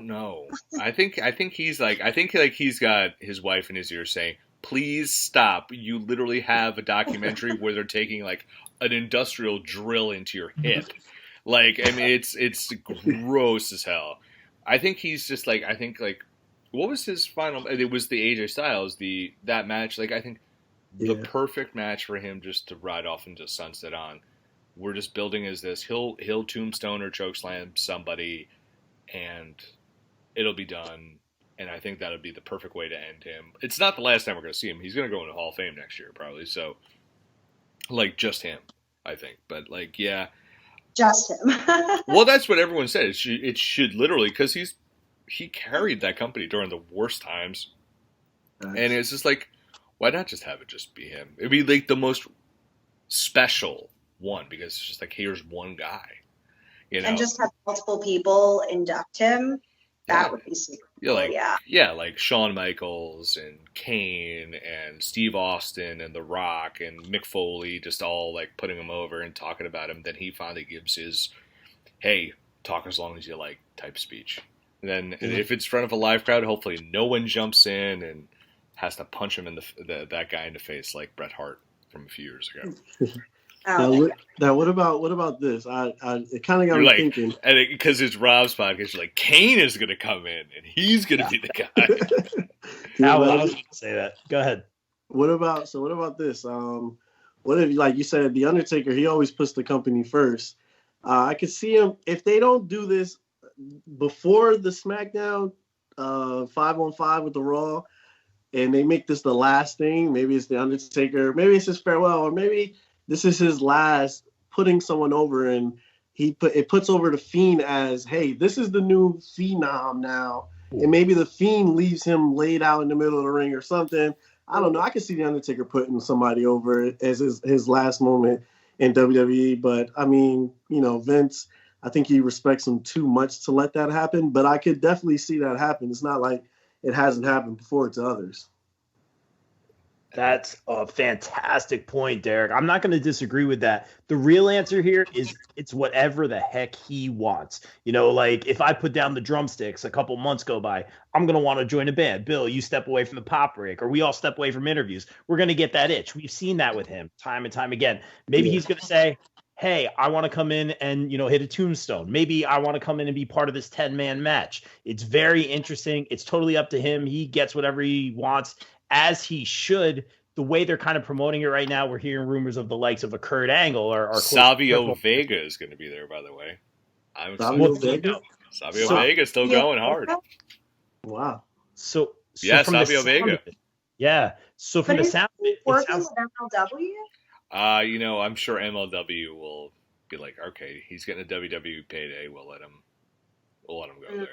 know. I think he's got his wife in his ear saying, please stop. You literally have a documentary where they're taking like an industrial drill into your hip. Like, I mean, it's gross as hell. I think he's just like, what was his final? It was the AJ Styles, that match. Like, I think the perfect match for him just to ride off into sunset on. We're just building as this. He'll tombstone or chokeslam somebody, and it'll be done. And I think that'll be the perfect way to end him. It's not the last time we're going to see him. He's going to go into Hall of Fame next year, probably. So, like, just him, I think. But, like, yeah. Just him. Well, that's what everyone said. It should literally, because he carried that company during the worst times. Nice. And it's just like, why not just have it just be him? It'd be, like, the most special one, because it's just like, here's one guy, you know, and just have multiple people induct him. That would be super cool. Like Shawn Michaels and Kane and Steve Austin and The Rock and Mick Foley, just all like putting him over and talking about him. Then he finally gives his, hey, talk as long as you like type speech. And then if it's in front of a live crowd, hopefully no one jumps in and has to punch him in that guy in the face like Bret Hart from a few years ago. Now, Oh, what about this? It kind of got You're me like, thinking. and because it's Rob's podcast, you're like, Kane is going to come in and he's going to be the guy. Can you I was imagine? going to say that. Go ahead. What about this? What if, like you said, the Undertaker? He always puts the company first. I could see him if they don't do this before the SmackDown 5-on-5 with the Raw, and they make this the last thing. Maybe it's the Undertaker. Maybe it's his farewell, or maybe this is his last putting someone over, and it puts over the Fiend as, hey, this is the new Phenom now, and maybe the Fiend leaves him laid out in the middle of the ring or something. I don't know. I can see the Undertaker putting somebody over as his last moment in WWE, but I mean, Vince, I think he respects him too much to let that happen. But I could definitely see that happen. It's not like it hasn't happened before to others. That's a fantastic point, Derrick. I'm not going to disagree with that. The real answer here is it's whatever the heck he wants. Like if I put down the drumsticks a couple months go by, I'm going to want to join a band. Bill, you step away from the pop break, or we all step away from interviews. We're going to get that itch. We've seen that with him time and time again. Maybe he's going to say, hey, I want to come in and, hit a tombstone. Maybe I want to come in and be part of this 10-man match. It's very interesting. It's totally up to him. He gets whatever he wants, as he should. The way they're kind of promoting it right now, we're hearing rumors of the likes of a Kurt Angle or Savio Vega is going to be there, by the way. I'm Savio excited. Vega? Savio Vega's still going hard. Wow. So yeah, from Savio Vega. So from the sound of it, working sounds with MLW? I'm sure MLW will be like, okay, he's getting a WWE payday. We'll let him go there.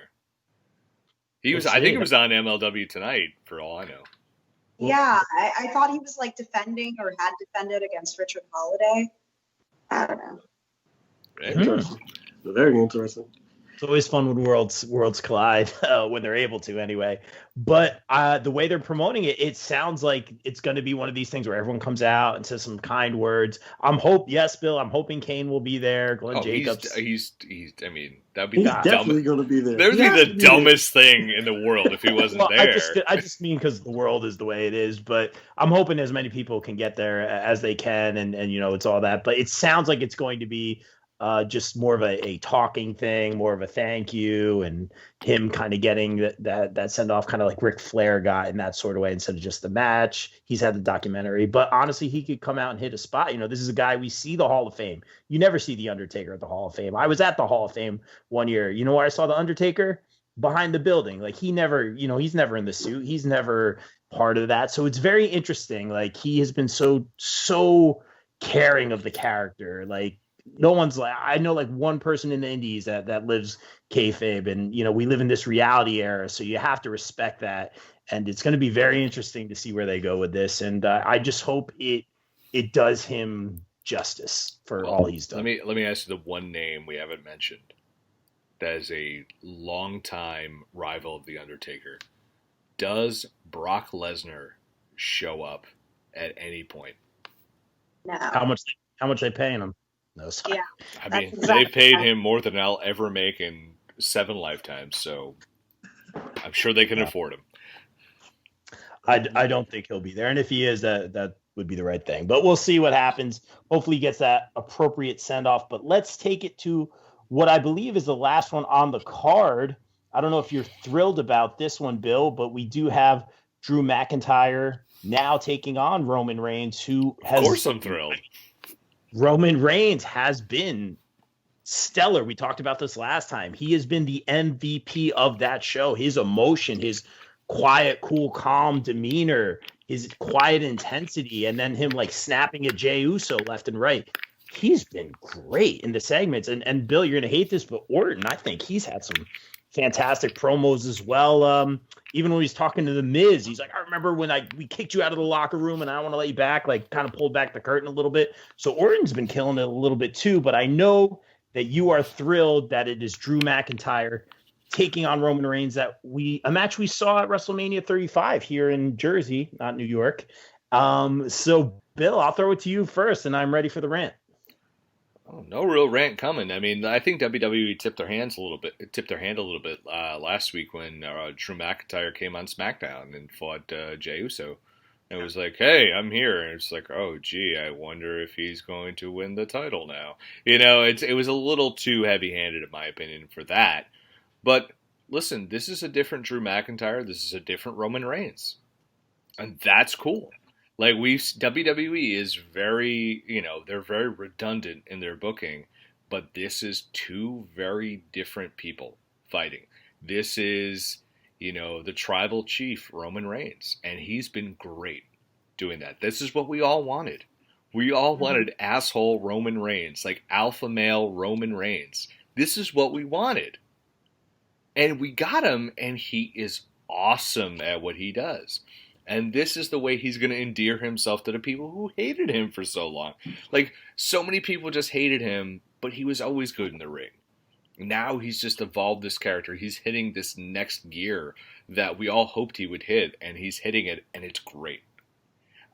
I think he was on MLW tonight, for all I know. Yeah, I thought he was like defending or had defended against Richard Holiday. I don't know. Interesting. Very interesting. It's always fun when worlds collide when they're able to, anyway. But the way they're promoting it, it sounds like it's going to be one of these things where everyone comes out and says some kind words. Yes, Bill. I'm hoping Kane will be there. Glenn Jacobs. He's. I mean, that'd be definitely going to be there. That would be the dumbest thing in the world if he wasn't there. I just mean because the world is the way it is. But I'm hoping as many people can get there as they can, and it's all that. But it sounds like it's going to be just more of a talking thing, more of a thank you, and him kind of getting that send off, kind of like Ric Flair got in that sort of way, instead of just the match. He's had the documentary, but honestly, he could come out and hit a spot. This is a guy we see the Hall of Fame. You never see the Undertaker at the Hall of Fame. I was at the Hall of Fame one year. You know where I saw the Undertaker? Behind the building. Like he's never in the suit. He's never part of that. So it's very interesting. Like he has been so caring of the character. Like no one's like, I know like one person in the indies that lives kayfabe, and we live in this reality era, so you have to respect that. And it's going to be very interesting to see where they go with this. And I just hope it does him justice for all he's done. Let me ask you the one name we haven't mentioned that is a longtime rival of the Undertaker. Does Brock Lesnar show up at any point? No. How much they paying him? No, sorry. Yeah. I mean, they paid him more than I'll ever make in 7 lifetimes, so I'm sure they can afford him. I don't think he'll be there, and if he is, that would be the right thing. But we'll see what happens. Hopefully, he gets that appropriate send off. But let's take it to what I believe is the last one on the card. I don't know if you're thrilled about this one, Bill, but we do have Drew McIntyre now taking on Roman Reigns, who has. Of course, I'm thrilled. Roman Reigns has been stellar. We talked about this last time. He has been the MVP of that show. His emotion, his quiet, cool, calm demeanor, his quiet intensity, and then him like snapping at Jey Uso left and right. He's been great in the segments. And Bill, you're going to hate this, but Orton, I think he's had some fantastic promos as well. Even when he's talking to The Miz, he's like, I remember when we kicked you out of the locker room and I want to let you back, like kind of pulled back the curtain a little bit. So Orton's been killing it a little bit too, but I know that you are thrilled that it is Drew McIntyre taking on Roman Reigns, a match we saw at WrestleMania 35 here in Jersey, not New York. So Bill, I'll throw it to you first, and I'm ready for the rant. Oh, no real rant coming. I mean, I think WWE tipped their hand a little bit last week when Drew McIntyre came on SmackDown and fought Jey Uso It was like, hey, I'm here. And it's like, oh, gee, I wonder if he's going to win the title now. It was a little too heavy-handed, in my opinion, for that. But listen, this is a different Drew McIntyre. This is a different Roman Reigns. And that's cool. Like, WWE is very, they're very redundant in their booking. But this is two very different people fighting. This is, the tribal chief, Roman Reigns. And he's been great doing that. This is what we all wanted. We all wanted asshole Roman Reigns, like alpha male Roman Reigns. This is what we wanted. And we got him, and he is awesome at what he does. And this is the way he's going to endear himself to the people who hated him for so long. Like, so many people just hated him, but he was always good in the ring. Now he's just evolved this character. He's hitting this next gear that we all hoped he would hit, and he's hitting it, and it's great.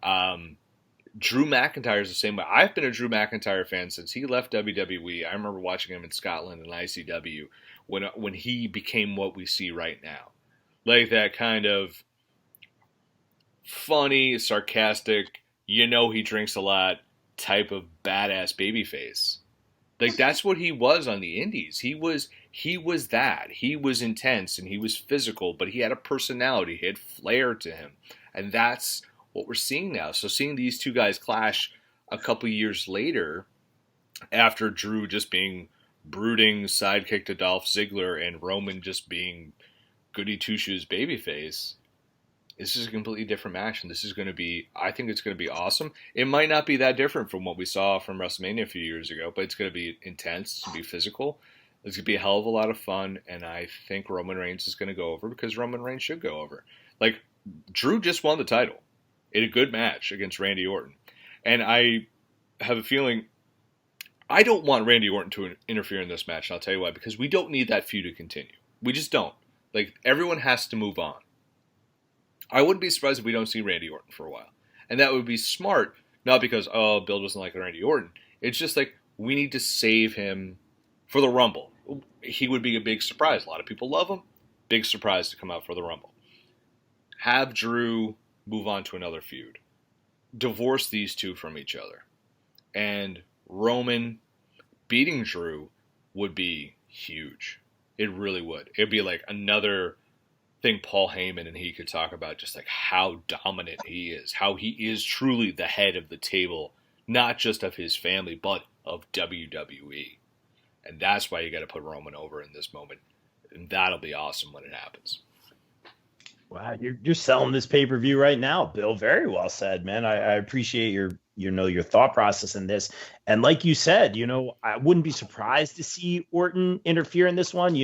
Drew McIntyre is the same way. I've been a Drew McIntyre fan since he left WWE. I remember watching him in Scotland and ICW when he became what we see right now. Like that kind of funny, sarcastic, he drinks a lot type of badass babyface. Like that's what he was on the indies. He was that. He was intense and he was physical, but he had a personality. He had flair to him. And that's what we're seeing now. So seeing these two guys clash a couple years later, after Drew just being brooding sidekick to Dolph Ziggler and Roman just being goody two-shoes babyface, this is a completely different match, and this is going to be, I think it's going to be awesome. It might not be that different from what we saw from WrestleMania a few years ago, but it's going to be intense, it's going to be physical, it's going to be a hell of a lot of fun, and I think Roman Reigns is going to go over because Roman Reigns should go over. Like, Drew just won the title in a good match against Randy Orton, and I have a feeling I don't want Randy Orton to interfere in this match, and I'll tell you why, because we don't need that feud to continue. We just don't. Like, everyone has to move on. I wouldn't be surprised if we don't see Randy Orton for a while. And that would be smart, not because, Bill doesn't like Randy Orton. It's just like, we need to save him for the Rumble. He would be a big surprise. A lot of people love him. Big surprise to come out for the Rumble. Have Drew move on to another feud. Divorce these two from each other. And Roman beating Drew would be huge. It really would. It'd be like another thing Paul Heyman and he could talk about, just like how dominant he is, how he is truly the head of the table, not just of his family, but of WWE. And that's why you got to put Roman over in this moment. And that'll be awesome when it happens. Wow, you're selling this pay-per-view right now, Bill. Very well said, man. I appreciate your thought process in this. And like you said, I wouldn't be surprised to see Orton interfere in this one.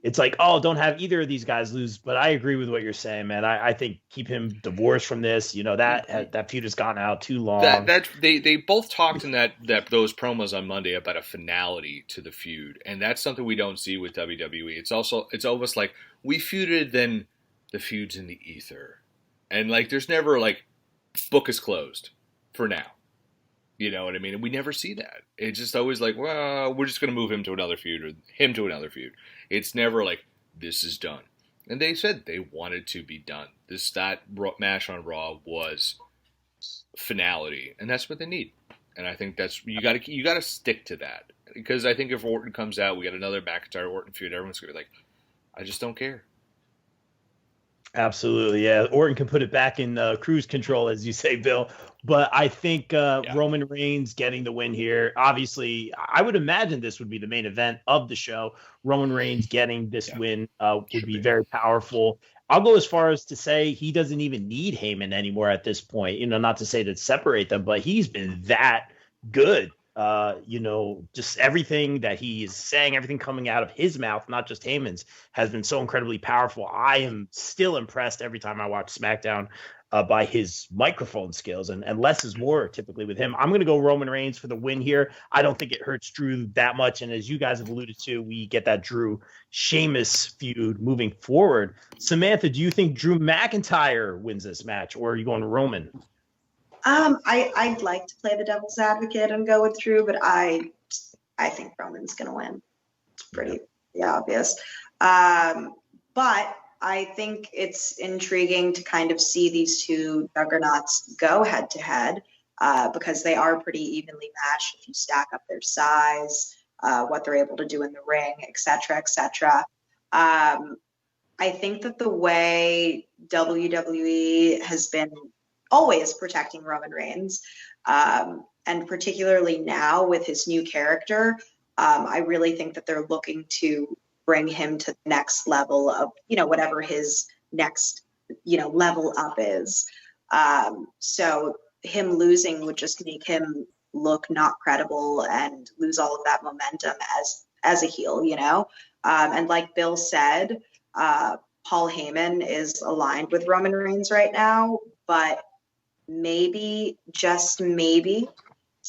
It's like, don't have either of these guys lose. But I agree with what you're saying, man. I think keep him divorced from this. That feud has gone out too long. They both talked in those promos on Monday about a finality to the feud, and that's something we don't see with WWE. It's almost like we feuded, then the feud's in the ether, and like there's never like book is closed for now. You know what I mean? And we never see that. It's just always like, well, we're just going to move him to another feud or him to another feud. It's never like, this is done. And they said they wanted to be done. That match on Raw was finality, and that's what they need. And I think that's you got to stick to that, because I think if Orton comes out, we got another McIntyre Orton feud. Everyone's gonna be like, I just don't care. Absolutely, yeah. Orton can put it back in cruise control, as you say, Bill. But I think Roman Reigns getting the win here, obviously, I would imagine this would be the main event of the show. Roman Reigns getting this win would be very powerful. I'll go as far as to say he doesn't even need Heyman anymore at this point. Not to say to separate them, but he's been that good. Just everything that he is saying, everything coming out of his mouth, not just Heyman's, has been so incredibly powerful. I am still impressed every time I watch SmackDown by his microphone skills, and less is more typically with him. I'm going to go Roman Reigns for the win here. I don't think it hurts Drew that much. And as you guys have alluded to, we get that Drew Sheamus feud moving forward. Samantha, do you think Drew McIntyre wins this match, or are you going Roman? I'd like to play the devil's advocate and go with Drew, but I think Roman's going to win. It's pretty obvious. But I think it's intriguing to kind of see these two juggernauts go head to head because they are pretty evenly matched if you stack up their size, what they're able to do in the ring, et cetera, et cetera. I think that the way WWE has been always protecting Roman Reigns, and particularly now with his new character, I really think that they're looking to bring him to the next level of, whatever his next, level up is. So him losing would just make him look not credible and lose all of that momentum as a heel, and like Bill said, Paul Heyman is aligned with Roman Reigns right now, but maybe, just maybe,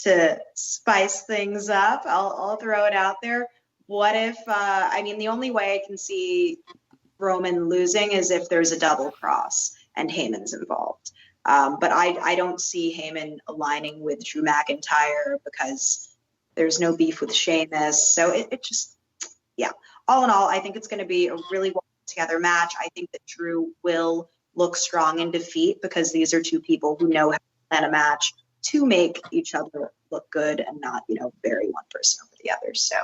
to spice things up, I'll throw it out there. What if, the only way I can see Roman losing is if there's a double cross and Heyman's involved. But I don't see Heyman aligning with Drew McIntyre because there's no beef with Sheamus. So it just, yeah. All in all, I think it's going to be a really well together match. I think that Drew will look strong in defeat because these are two people who know how to plan a match to make each other look good and not, bury one person over the other. So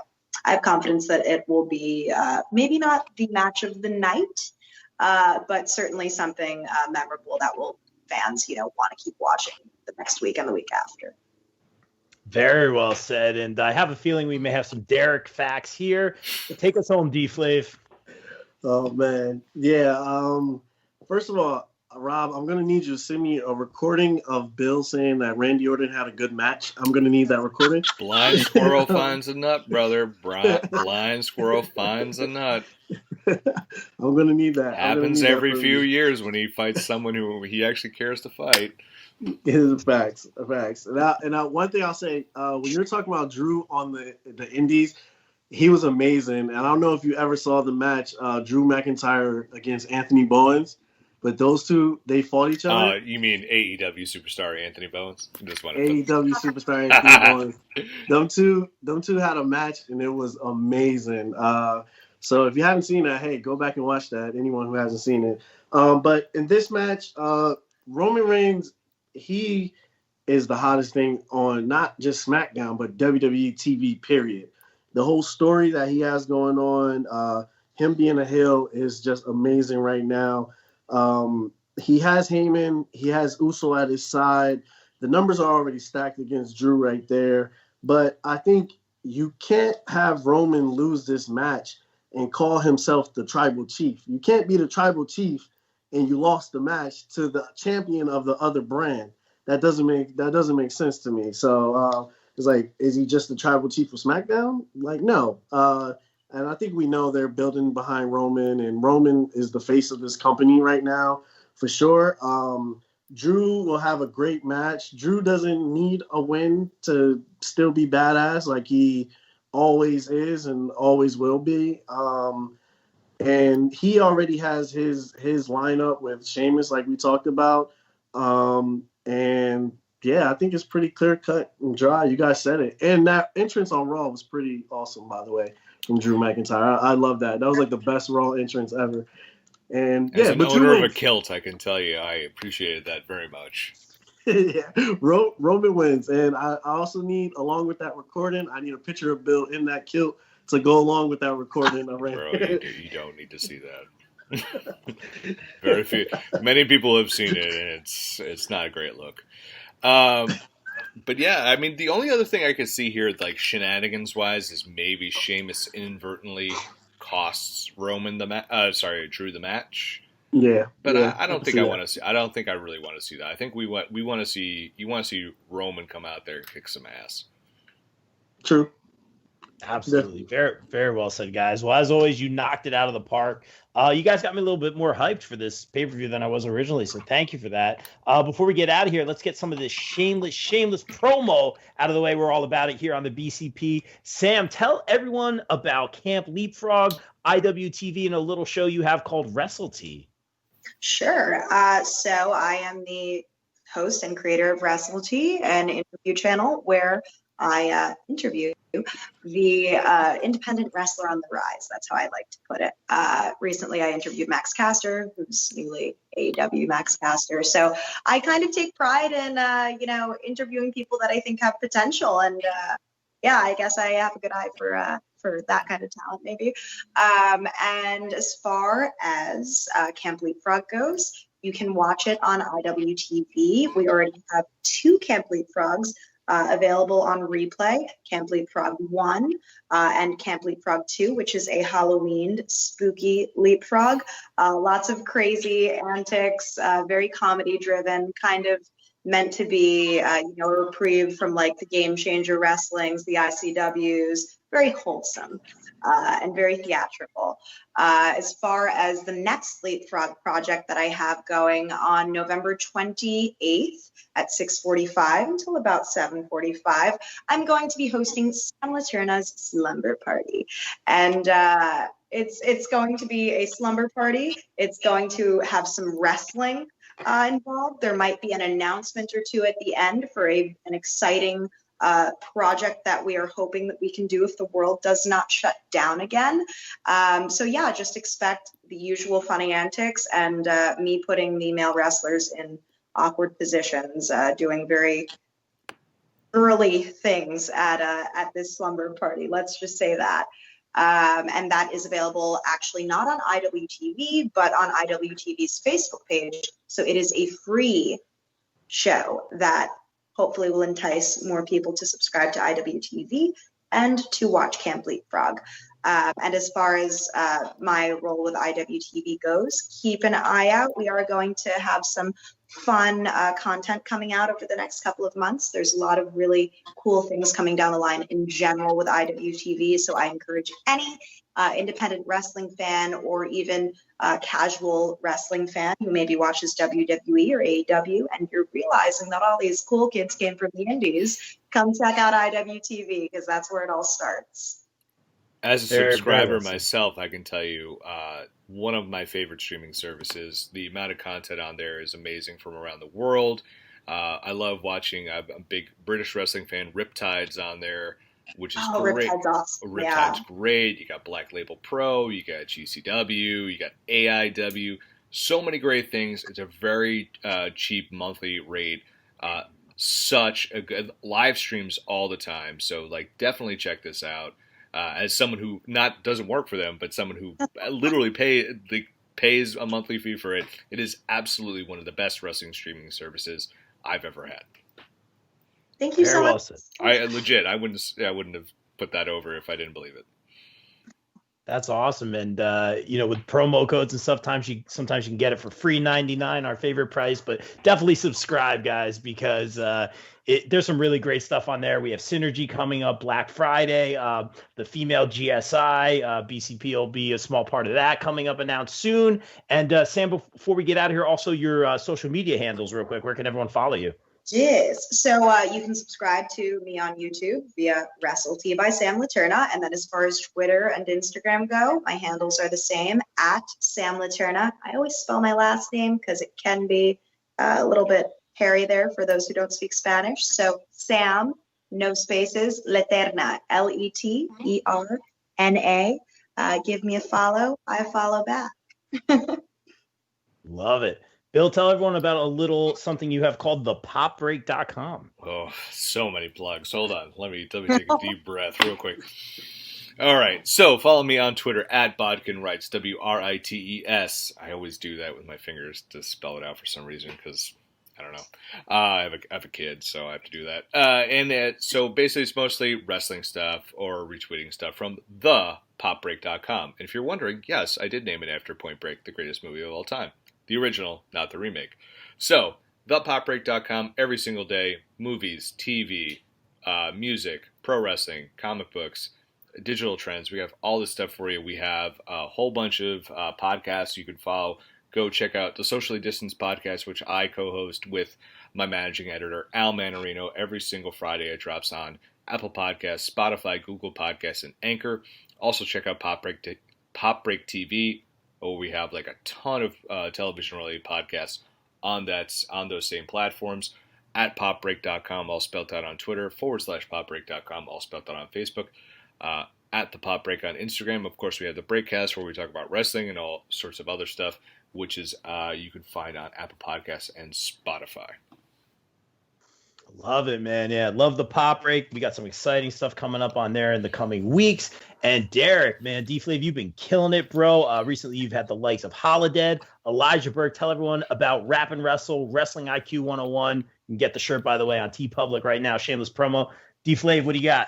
I have confidence that it will be maybe not the match of the night, but certainly something memorable that will fans, want to keep watching the next week and the week after. Very well said. And I have a feeling we may have some Derrick facts here. So take us home, D-Flav. Oh, man. Yeah. First of all, Rob, I'm going to need you to send me a recording of Bill saying that Randy Orton had a good match. I'm going to need that recording. Blind squirrel finds a nut, brother. Blind squirrel finds a nut. I'm going to need that. Happens every few years when he fights someone who he actually cares to fight. It is facts. And one thing I'll say, when you're talking about Drew on the Indies, he was amazing. And I don't know if you ever saw the match, Drew McIntyre against Anthony Bowens, but those two, they fought each other. You mean AEW superstar Anthony Bowens? AEW superstar Anthony Bowens. Them two had a match, and it was amazing. So if you haven't seen that, hey, go back and watch that. Anyone who hasn't seen it. But in this match, Roman Reigns, he is the hottest thing on not just SmackDown, but WWE TV, period. The whole story that he has going on, him being a heel is just amazing right now. He has Heyman, he has Uso at his side. The numbers are already stacked against Drew right there. But I think you can't have Roman lose this match and call himself the tribal chief. You can't be the tribal chief and you lost the match to the champion of the other brand. That doesn't make sense to me. So it's like, is he just the tribal chief of SmackDown? Like, no. And I think we know they're building behind Roman, and Roman is the face of this company right now, for sure. Drew will have a great match. Drew doesn't need a win to still be badass like he always is and always will be. And he already has his lineup with Sheamus, like we talked about. And yeah, I think it's pretty clear cut and dry. You guys said it. And that entrance on Raw was pretty awesome, by the way, from Drew McIntyre. I love that. That was like the best Raw entrance ever. And as yeah, an owner of a kilt, I can tell you I appreciated that very much. Yeah, Roman wins. And I also need, along with that recording, I need a picture of Bill in that kilt to go along with that recording. Bro, you don't need to see that. Very few. Many people have seen it, and it's not a great look. But yeah, I mean, the only other thing I could see here, like shenanigans wise, is maybe Sheamus inadvertently costs Roman Drew the match. Yeah, but yeah, I don't think I want to see. I don't think I really want to see that. I think we want to see. You want to see Roman come out there and kick some ass. True. Absolutely. Very, very well said, guys. Well, as always, you knocked it out of the park. You guys got me a little bit more hyped for this pay-per-view than I was originally, so thank you for that. Before we get out of here, let's get some of this shameless promo out of the way. We're all about it here on the BCP. Sam, tell everyone about Camp Leapfrog, IWTV, and a little show you have called Wrestle Tea. Sure. So I am the host and creator of Wrestle Tea, an interview channel where I interview the independent wrestler on the rise. That's how I like to put it. Recently, I interviewed Max Caster, who's newly AEW Max Caster. So I kind of take pride in, interviewing people that I think have potential. And I guess I have a good eye for that kind of talent, maybe. And as far as Camp Leapfrog goes, you can watch it on IWTV. We already have 2 Camp Leapfrogs available on replay, Camp Leapfrog 1 and Camp Leapfrog 2, which is a Halloween spooky leapfrog. Lots of crazy antics, very comedy-driven, kind of meant to be, a reprieve from like the Game Changer Wrestlings, the ICWs, very wholesome and very theatrical. As far as the next Leapfrog project that I have going on November 28th at 6:45 until about 7:45, I'm going to be hosting Sam Laterna's Slumber Party. And it's going to be a slumber party. It's going to have some wrestling involved. There might be an announcement or two at the end for an exciting project that we are hoping that we can do if the world does not shut down again. Just expect the usual funny antics and me putting the male wrestlers in awkward positions, doing very early things at this slumber party. Let's just say that. And that is available actually not on IWTV, but on IWTV's Facebook page. So it is a free show that hopefully will entice more people to subscribe to IWTV and to watch Camp Leapfrog. And as far as my role with IWTV goes, keep an eye out. We are going to have some fun content coming out over the next couple of months. There's a lot of really cool things coming down the line in general with IWTV. So I encourage any independent wrestling fan or even casual wrestling fan who maybe watches WWE or AEW and you're realizing that all these cool kids came from the indies, come check out IWTV because that's where it all starts. As a subscriber myself, I can tell you one of my favorite streaming services. The amount of content on there is amazing from around the world. I love watching. I'm a big British wrestling fan. Riptide's on there, which is great. Riptide's awesome. Riptide's great. You got Black Label Pro. You got GCW. You got AIW. So many great things. It's a very cheap monthly rate. Such a good live streams all the time. So definitely check this out. As someone who doesn't work for them, but someone who literally pays a monthly fee for it, it is absolutely one of the best wrestling streaming services I've ever had. Thank you so much. I wouldn't have put that over if I didn't believe it. That's awesome. And, with promo codes and stuff, sometimes you can get it for free $99, our favorite price, but definitely subscribe, guys, because there's some really great stuff on there. We have Synergy coming up Black Friday, the female GSI, BCP will be a small part of that coming up announced soon. And Sam, before we get out of here, also your social media handles real quick. Where can everyone follow you? Yes. So you can subscribe to me on YouTube via Wrestle T by Sam Laterna. And then as far as Twitter and Instagram go, my handles are the same, at Sam Laterna. I always spell my last name because it can be a little bit hairy there for those who don't speak Spanish. So Sam, no spaces, Laterna, Leterna. Give me a follow. I follow back. Love it. Bill, tell everyone about a little something you have called the popbreak.com. Oh, so many plugs. Hold on. Let me take a deep breath real quick. All right. So follow me on Twitter at BodkinWrites, WRITES. I always do that with my fingers to spell it out for some reason because I don't know. I have a kid, so I have to do that. So basically it's mostly wrestling stuff or retweeting stuff from thepopbreak.com. And if you're wondering, yes, I did name it after Point Break, the greatest movie of all time. The original, not the remake. So, thepopbreak.com, every single day, movies, TV, music, pro wrestling, comic books, digital trends. We have all this stuff for you. We have a whole bunch of podcasts you can follow. Go check out the Socially Distanced podcast, which I co-host with my managing editor, Al Manarino. Every single Friday it drops on Apple Podcasts, Spotify, Google Podcasts, and Anchor. Also check out Pop Break TV. We have a ton of television-related podcasts on those same platforms. at popbreak.com, all spelled out on Twitter, /popbreak.com, all spelled out on Facebook, at the Pop Break on Instagram. Of course, we have the Breakcast where we talk about wrestling and all sorts of other stuff, which is you can find on Apple Podcasts and Spotify. Love it, man. Yeah, love the Pop Break. We got some exciting stuff coming up on there in the coming weeks. And Derrick, man, D-Flav, you've been killing it, bro. Recently, you've had the likes of Holodead, Elijah Burke. Tell everyone about RapnWrestle, Wrestling IQ 101. You can get the shirt, by the way, on TeePublic right now. Shameless promo. D-Flav, what do you got?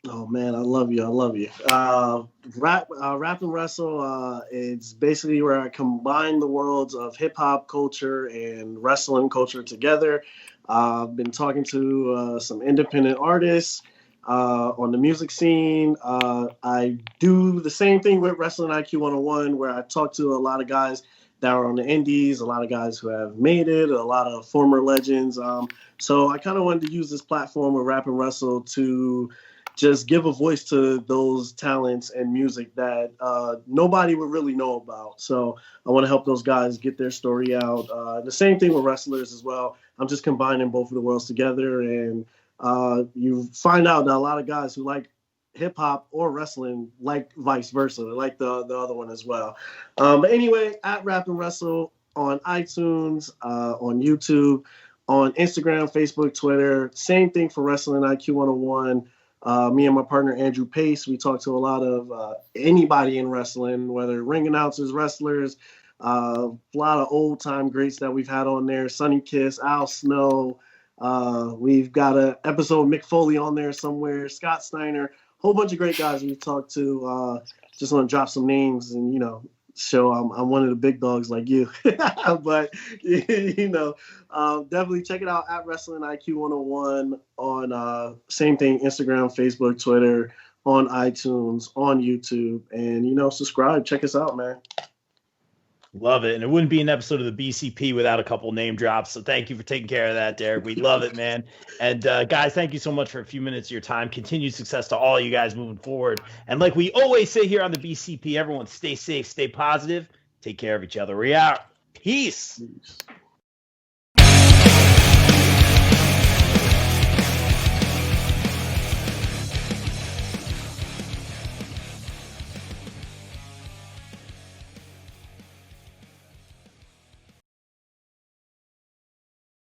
Oh man, I love you. RapnWrestle, it's basically where I combine the worlds of hip hop culture and wrestling culture together. I've been talking to some independent artists on the music scene. I do the same thing with Wrestling IQ 101, where I talk to a lot of guys that are on the indies, a lot of guys who have made it, a lot of former legends. So I kind of wanted to use this platform with RapnWrestle to just give a voice to those talents and music that nobody would really know about. So I want to help those guys get their story out. The same thing with wrestlers as well. I'm just combining both of the worlds together. And you find out that a lot of guys who like hip hop or wrestling like vice versa, like the other one as well. But anyway, at RapnWrestle on iTunes, on YouTube, on Instagram, Facebook, Twitter. Same thing for Wrestling IQ 101. Me and my partner, Andrew Pace, we talk to a lot of anybody in wrestling, whether ring announcers, wrestlers, a lot of old-time greats that we've had on there, Sonny Kiss, Al Snow. We've got an episode of Mick Foley on there somewhere, Scott Steiner, whole bunch of great guys we've talked to. Just want to drop some names and, show I'm one of the big dogs like you. But, definitely check it out at Wrestling IQ 101 on same thing, Instagram, Facebook, Twitter, on iTunes, on YouTube, and, subscribe. Check us out, man. Love it. And it wouldn't be an episode of the BCP without a couple name drops. So thank you for taking care of that, Derrick. We love it, man. And guys, thank you so much for a few minutes of your time. Continued success to all you guys moving forward. And like we always say here on the BCP, everyone stay safe, stay positive, take care of each other. We out. Peace.